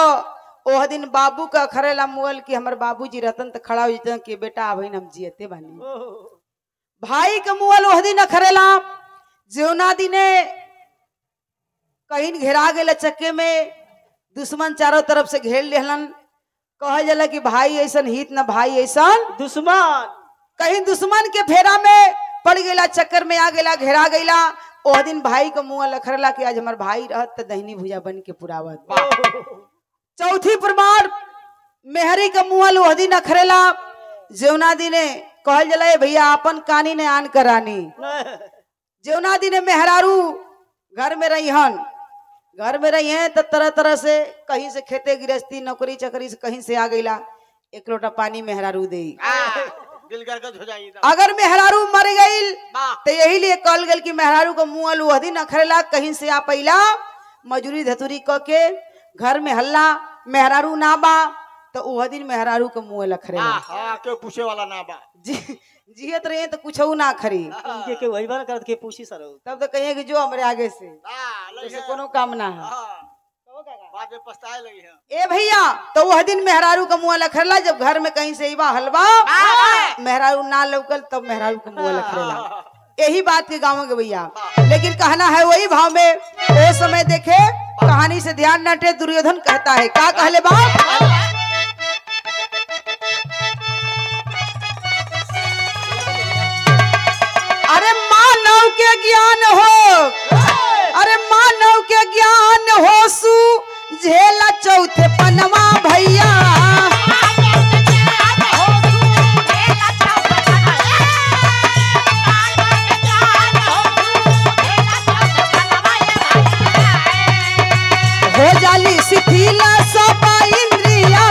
ओह दिन बाबू का अखरेला मुअल की हमर बाबूजी रतन त खड़ा हो जतन कि बेटा अभी हम जियते बानी। भाई का मुअल ओह दिन अखरेला जेवना दिने कहीं घेरा गेल चक्के में दुश्मन चारों तरफ से घेर लेहलन कह जाला कि भाई ऐसन हित न भाई ऐसन दुश्मन कहीं दुश्मन के फेरा में पड़ गेला चक्कर में आ गेला घेरा गईला ओह दिन भाई का मुँह लखरला कि आज हमार भाई रहत त दहनी भुजा बन के पुरावत। चौथी प्रमाण मेहरी का मुँह ओह दिन अखरेला जेवना दिने कहल जला भैया अपन कानी ने आन करानी जेवना दिने मेहरारू घर में रही हैं तो तरह तरह से कहीं से खेते गृहस्थी नौकरी चकरी से कहीं से आ गईला एक लोटा पानी मेहरारू दे अगर मेहरारू मर गई तो यही लिए कहल गल कि मेहरारू को मुँह वह दिन अखरेला कहीं से आ पैला मजूरी धतूरी क के घर में हल्ला मेहरारू ना बा तो वह दिन मेहरारू को मुँह लखरेला के पूछे वाला ना बा जियत रहे तो कुछ ना खरी के वही बार कर के पूछी सर तब तो कहिए कि जो हमारे आगे से कोनो काम ना है बाद में पछताए लगी है। ए भैया तो वह दिन मेहरारू का मुँह लखरेला जब घर में कहीं से इबा हलवा मेहरारू ना लौकल तब मेहरारू का मुँह लखरेला यही बात के गाँव के भैया। लेकिन कहना है वही भाव में वो समय देखे कहानी से ध्यान न हटे दुर्योधन कहता है क्या कहले बाप अरे मानव के ज्ञान हो अरे मानव के ज्ञान हो सु झेला चौथे पनवा भैया हो जाली शिथिला सब इंद्रिया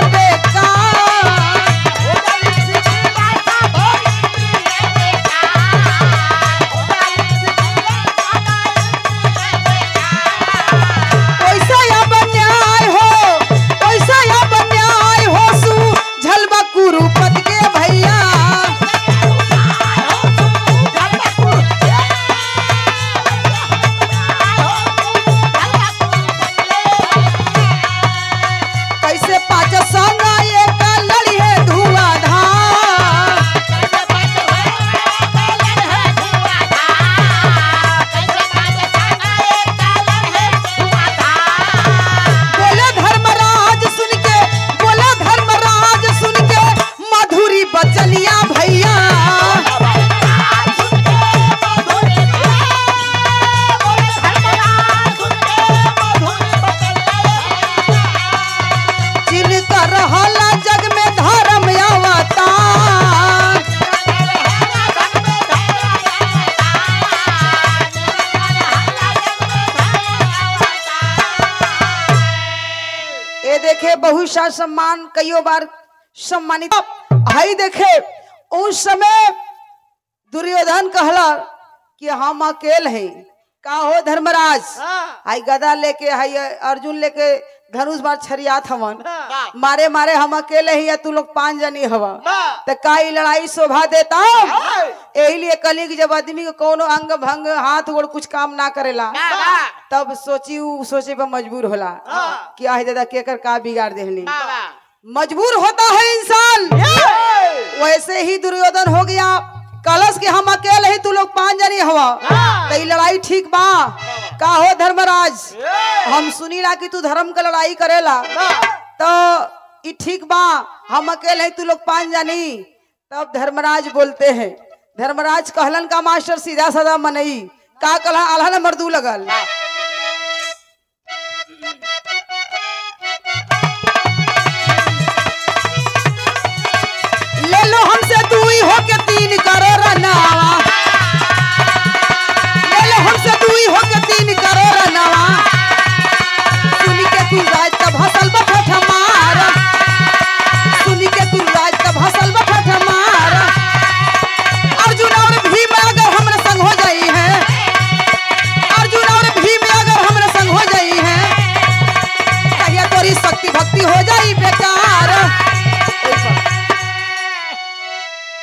कुरुपत के भैया कैसे पाँच संग एक लड़ी है धुआंधार बोले धर्मराज सुन के मधुरी बचनिया भैया जिनका रहला जग में धर्म अवतार ये देखे बहुत सा सम्मान कईयों बार सम्मानित भाई देखे उस समय दुर्योधन कहला कि हम अकेले हैं का हो धर्मराज हाई गदा लेके हाई अर्जुन लेके धनुष बार छरियात हवन मारे मारे हम अकेले ही या तू लोग 5 जनी हवा तो का लड़ाई शोभा देता यही लिए कली कि जब आदमी को कोनो अंग भंग हाथ गोड़ कुछ काम ना करेला तब सोचे पर मजबूर होला कि आह दादा केकर का बिगाड़ देहली मजबूर होता है इंसान वैसे ही दुर्योधन हो गया कलश के हम अकेले ही तू लोग 5 जनी हवा तो लड़ाई ठीक बा का हो धर्मराज हम सुनीला कि तू धर्म का लड़ाई करेला तो ये ठीक बा हम अकेले ही तू लोग 5 जनी। तब धर्मराज बोलते हैं धर्मराज कहलन का मास्टर सीधा साधा मनई का कहला आल्हा न मर्दू लगल ले लो हमसे 2 हो के 3 करो रनावा ले लो हमसे 2 हो के 3 करो रनावा सुनी के तू राज तब हसल बठठ मार सुनी के तू राज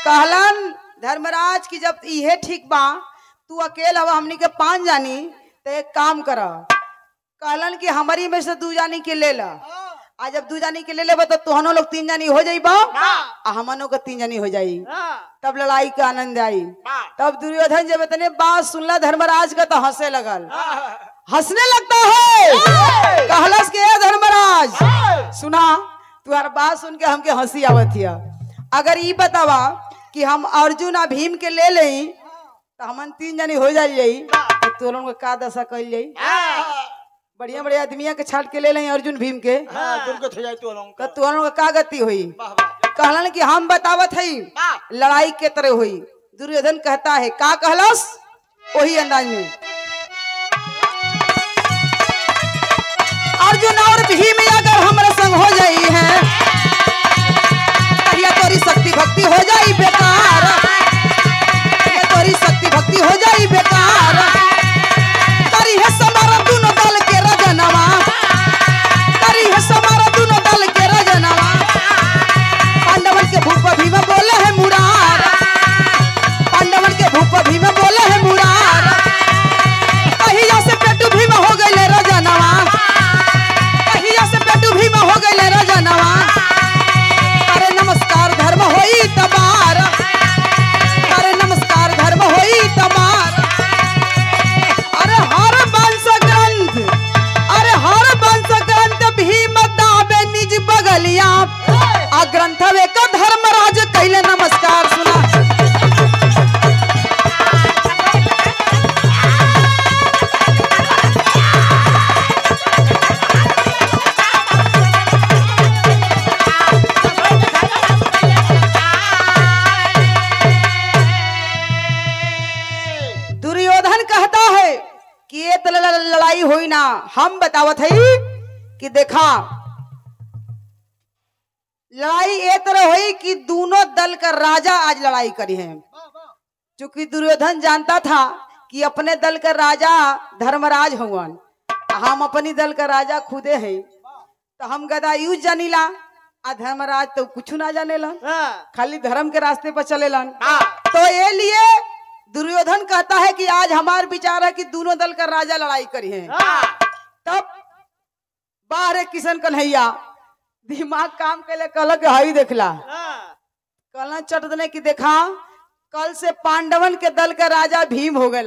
कहलन धर्मराज की जब इहे ठीक बा तू अकेल हवा हमनी के 5 जानी तो एक काम कर। कहलन कि हमारी में से 2 जानी के ले ला। आज जब 2 जानी के ले लेबा तो तुहनो लोग 3 जानी हो जाइबा आ हमनो के 3 जानी हो जाई। तब लड़ाई का आनंद आई। तब दुर्योधन जब इतने बात सुनला धर्मराज का तो हंसे लगल, हंसने लगता है। कहलस के धर्मराज सुना तुम्हारा बात सुन के हमके हंसी आवत हिया। अगर ई बतावा कि हम अर्जुन आ भीम के ले लें तो हमन 3 जानी हो जाई तो तू लोग का दशा कइल जाई। बढ़िया बढ़िया आदमिया के छाट के ले लें अर्जुन भीम के तो तू लोग का गति हुई। कहलन कि हम बतावत हई लड़ाई के तरह हुई। दुर्योधन कहता है का कहलस वही अंदाज में अर्जुन और भीम अगर हमारे संग हो जाई है कहिया तोरी शक्ति भक्ति हो जाई बेकार, कहिया तोरी शक्ति भक्ति हो जाई बेकार। करी है समारा दोनों दल के रजनवा, करी है समारा दोनों दल के रजनवा। पांडवन के भूप भीम बोले है मुरार, पांडवन के भूप भीम बोले है मुरार। कहिया से पेटू भीम हो गए रजनवा, कहिया से पेटू भीम हो गए रजनवा। करे नमस्कार धर्म होई तबार, करे नमस्कार धर्म होई तबार। अरे हर वंश ग्रंथ, अरे हर वंश ग्रंथ भीम दाबे निज बगलिया आ ग्रंथवे का धर्मराज कहले नमस्कार। सुना दुर्योधन कहता है कि ये तो लड़ाई हुई ना, हम बतावत है कि देखा लड़ाई ये तरह हुई कि दोनों दल का राजा आज लड़ाई करी है। क्योंकि दुर्योधन जानता था कि अपने दल का राजा धर्मराज हुवन, हम अपनी दल का राजा खुदे हैं तो हम गदा यूज जानीला आ धर्मराज तो कुछ ना जानेलन, खाली धर्म के रास्ते पर चलेलन। तो ये लिए दुर्योधन कहता है कि आज हमार विचार है कि दोनों दल का राजा लड़ाई करी है। तब बाहर किशन कन्हैया दिमाग काम के लिए कल के हई देखला, कल चट देने की देखा कल से पांडवन के दल का राजा भीम हो गए।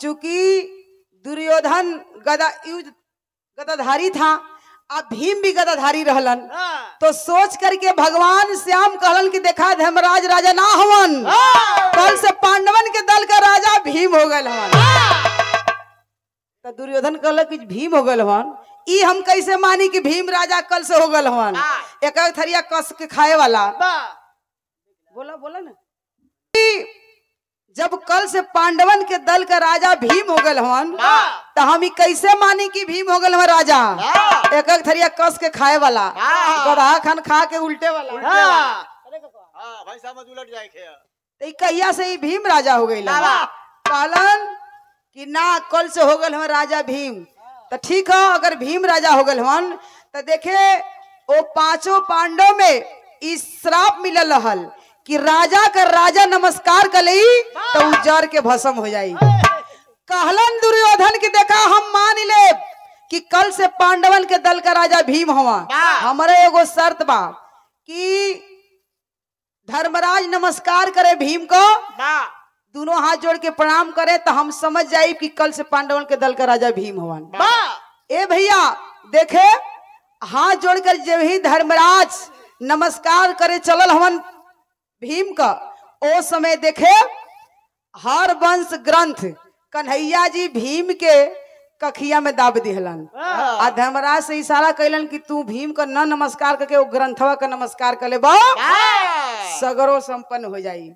चूंकि दुर्योधन गदाधारी था अब भीम भी गदाधारी रहलन, तो सोच करके भगवान श्याम कहलन कि देखा धर्मराज राजा ना हवन, कल से पांडवन के दल का राजा भीम हो गए हवन। तो दुर्योधन कहल कि भीम हो गए हवन, ई हम कैसे मानी कि भीम राजा कल से हो गए हवन। एक थरिया कस के खाए वाला बोला बोला ना, जब कल से पांडवन के दल का राजा भीम हो गए हवन तो हम कैसे मानी कि भीम हो गए हवन राजा। एक थरिया कस के खाए वाला गधा खान खा के उल्टे वाला भाई समझ उलट जाए तो कहिया से ही भीम राजा हो गई। कहलन कि ना कल से हो गए हवन राजा भीम। तो ठीक है अगर भीम राजा हो गए हवन तो देखे वो 5 पांडव में इस श्राप मिलल रहल कि राजा का राजा नमस्कार कलई तो उजर के भस्म हो जाई। कहलन दुर्योधन की देखा हम मान ले कि कल से पांडवन के दल का राजा भीम हुआ, हमारे एगो शर्त बा कि धर्मराज नमस्कार करे भीम को, दोनों हाथ जोड़ के प्रणाम करे तो हम समझ जाए कि कल से पांडवन के दल का राजा भीम हुआ। ए भैया देखे हाथ जोड़कर जब ही धर्मराज नमस्कार करे चलल हवन भीम का, ओ समय देखे हर वंश ग्रंथ कन्हैया जी भीम के कखिया में दाब दिहलन आ धर्मराज से इशारा कैलन कि तू भीम का न नमस्कार करके वो ग्रंथवा का नमस्कार कर ले सगरो संपन्न हो जाई।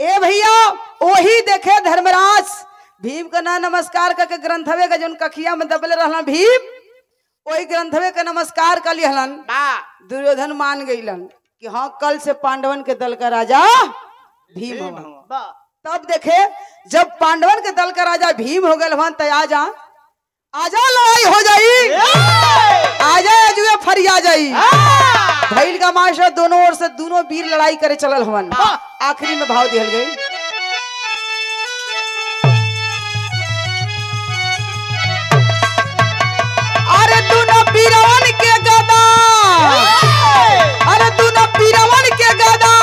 ए भैया वही देखे धर्मराज भीम का न नमस्कार करके ग्रंथवे का जो कखिया में दबले रहलन भीम वही ग्रंथवे का नमस्कार कर लिहलन। दुर्योधन मान गईलन कि हाँ कल से पांडवन के दल का राजा भीम हुआ। तब देखे जब पांडवन के दल का राजा भीम हो गए हवन तो आजा लड़ाई हो जाई, आजा जुए फरिया जाई। भैल का मास्टर दोनों ओर से दोनों वीर लड़ाई करे चलल हवन। आखिरी में भाव दिहल गई। अरे दोनों वीरवन के गदा, अरे दोनों वीरवन के गदा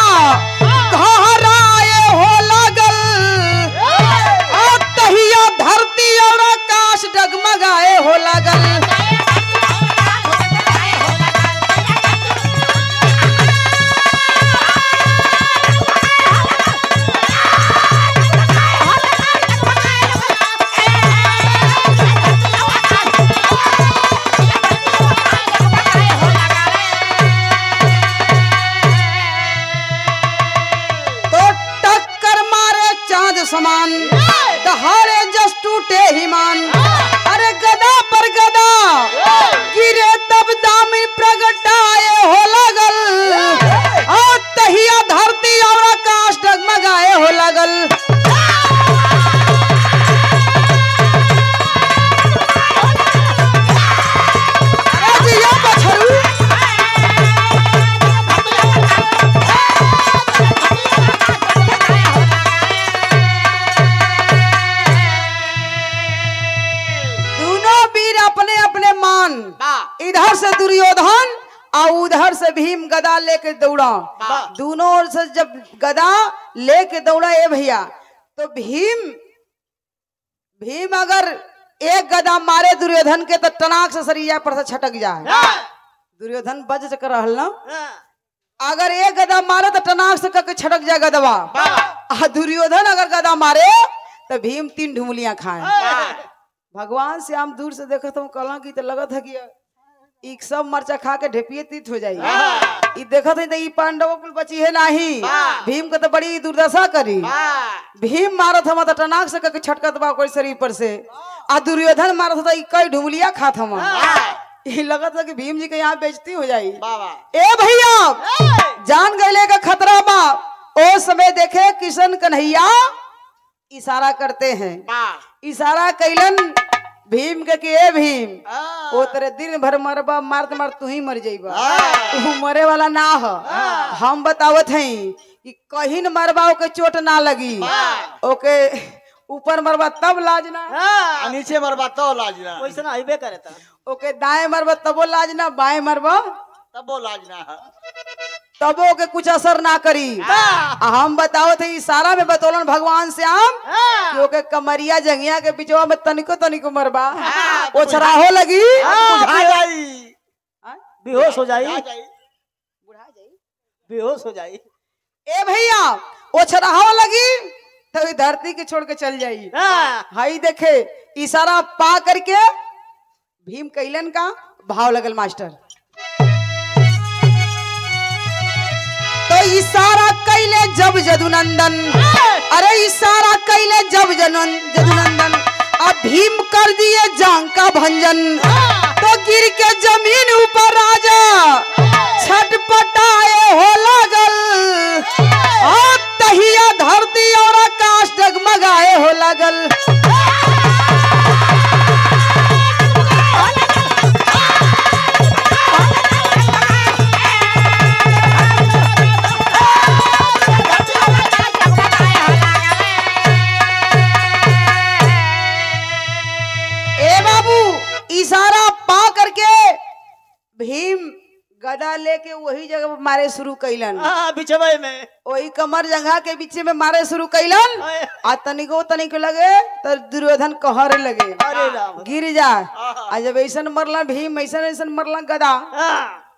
घहराए हो लगल, तहिया धरती और आकाश डगमगाए हो लगल। समान दहाड़े जस टूटे हिमान, अरे गदा पर गदा गिरे तब दामिन प्रगटाए हो लगल, और तहिया धरती और आकाश डगमगाए हो लगल। इधर से दुर्योधन और उधर से भीम गदा लेके दौड़ा। दोनों ओर से जब गदा लेके दौड़ा ए भैया, तो भीम अगर एक गदा मारे दुर्योधन के तो टनाक से सरिया पर से छटक जाए। दुर्योधन बज कर रहल ना, अगर एक गदा मारे तो टनाक से करके छटक जाए गदवा। दुर्योधन अगर गदा मारे तो भीम 3 ढुमलियां खाए। भगवान से हम दूर से देखा तो कहला कि तो लगत है कि एक सब मरचा खा के ढेपिए तीत हो जाई। ई देखत है तो ई पांडव कुल बची है नहीं, भीम के तो बड़ी दुर्दशा करी। भीम मारत हम तो टनाक से करके छटकत बा कोई शरीर पर से, आ दुर्योधन मारत था कई ढुमलिया खात हम। ये लगत है कि भीम जी के यहाँ बेइज्जती हो जाई। ए भैया जान गए का खतरा बा। ओ समय देखे किशन कन्हैया इशारा करते हैं, इशारा कैलन भीम के ए भीम ओ तेरे दिन भर मरबा, मारत मार तू ही मर जाइबा, तू मरे वाला ना हो। हम बतावत हैं कि कहीं न मरबा ओके चोट ना लगी, ओके ऊपर मरबा तब लाज ना, नीचे मरबा तो लाज ना, वैसा आइबे करे था। ओके दाएं मरबा तबो लाज ना, बाएं मरबा तबो लाज ना, तबो के कुछ असर ना करी। हम बताओ थे इशारा में बतौलन भगवान श्याम कि ओके कमरिया जंगिया के बिचवा में तनिको तनिको मरबा ओछराहो लगी, बेहोश हो जाई, बेहोश हो जाई। ए भैया ओछराहो लगी तो धरती के छोड़ के चल जाई। हाई देखे इशारा पा करके भीम कैलन का भाव लगल मास्टर। तो इशारा कैले जब जदुनंदन, अरे इशारा कैले जब जदुनंदन, अब भीम कर दिए जांग का भंजन। तो गिर के जमीन ऊपर राजा छटपटाए हो लगल, और तहिया धरती और आकाश डगमगाए हो लगल। इशारा पा करके भीम गदा लेके वही जगह मारे शुरू कैलन, बिचवे में वही कमर जंघा के बीच में मारे शुरू कैलन। आ तनिको लगे तो दुर्योधन कहरे लगे गिर जाए। आ जब ऐसा मरला भीम, ऐसा मरला गदा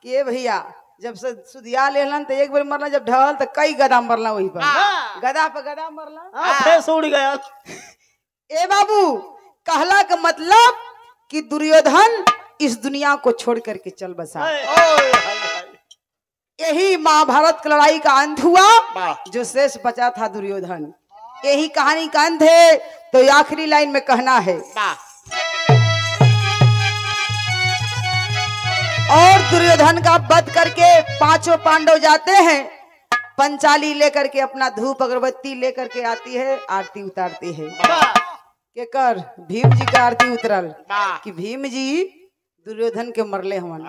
के भैया जब से सुधिया लेलन तो एक बार मरला, जब ढल तो कई गदा मरला वही पर, गदा पर गदा मरला, उड़ गया। ए बाबू कहला का मतलब कि दुर्योधन इस दुनिया को छोड़ करके चल बसा। यही महाभारत की लड़ाई का अंत हुआ, जो शेष बचा था दुर्योधन। यही कहानी का अंत है। तो आखिरी लाइन में कहना है, और दुर्योधन का वध करके 5 पांडव जाते हैं, पंचाली लेकर के अपना धूप अगरबत्ती लेकर के आती है, आरती उतारती है। के कर भीम जी का आरती उतरल कि भीम जी दुर्योधन के मरले हमन।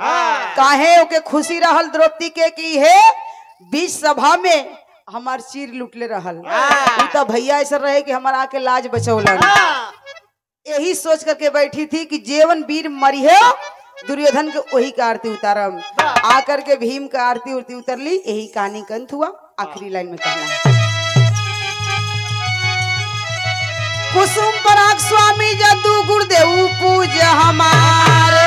काहे ओके खुशी रहल द्रौपदी के कि हे बीच सभा में हमार चीर लुटले रहल। उ तो भैया ऐसा रहे कि हमारा आके लाज बचौलन। यही सोच करके बैठी थी कि जेवन वीर मरी है दुर्योधन के वही का आरती उतारम। आकर के भीम का आरती उरती उतरली। यही कहानी का अंत हुआ। आखिरी लाइन में कहना है कुसुम पराग स्वामी जदू गुरुदेव पूज हमारे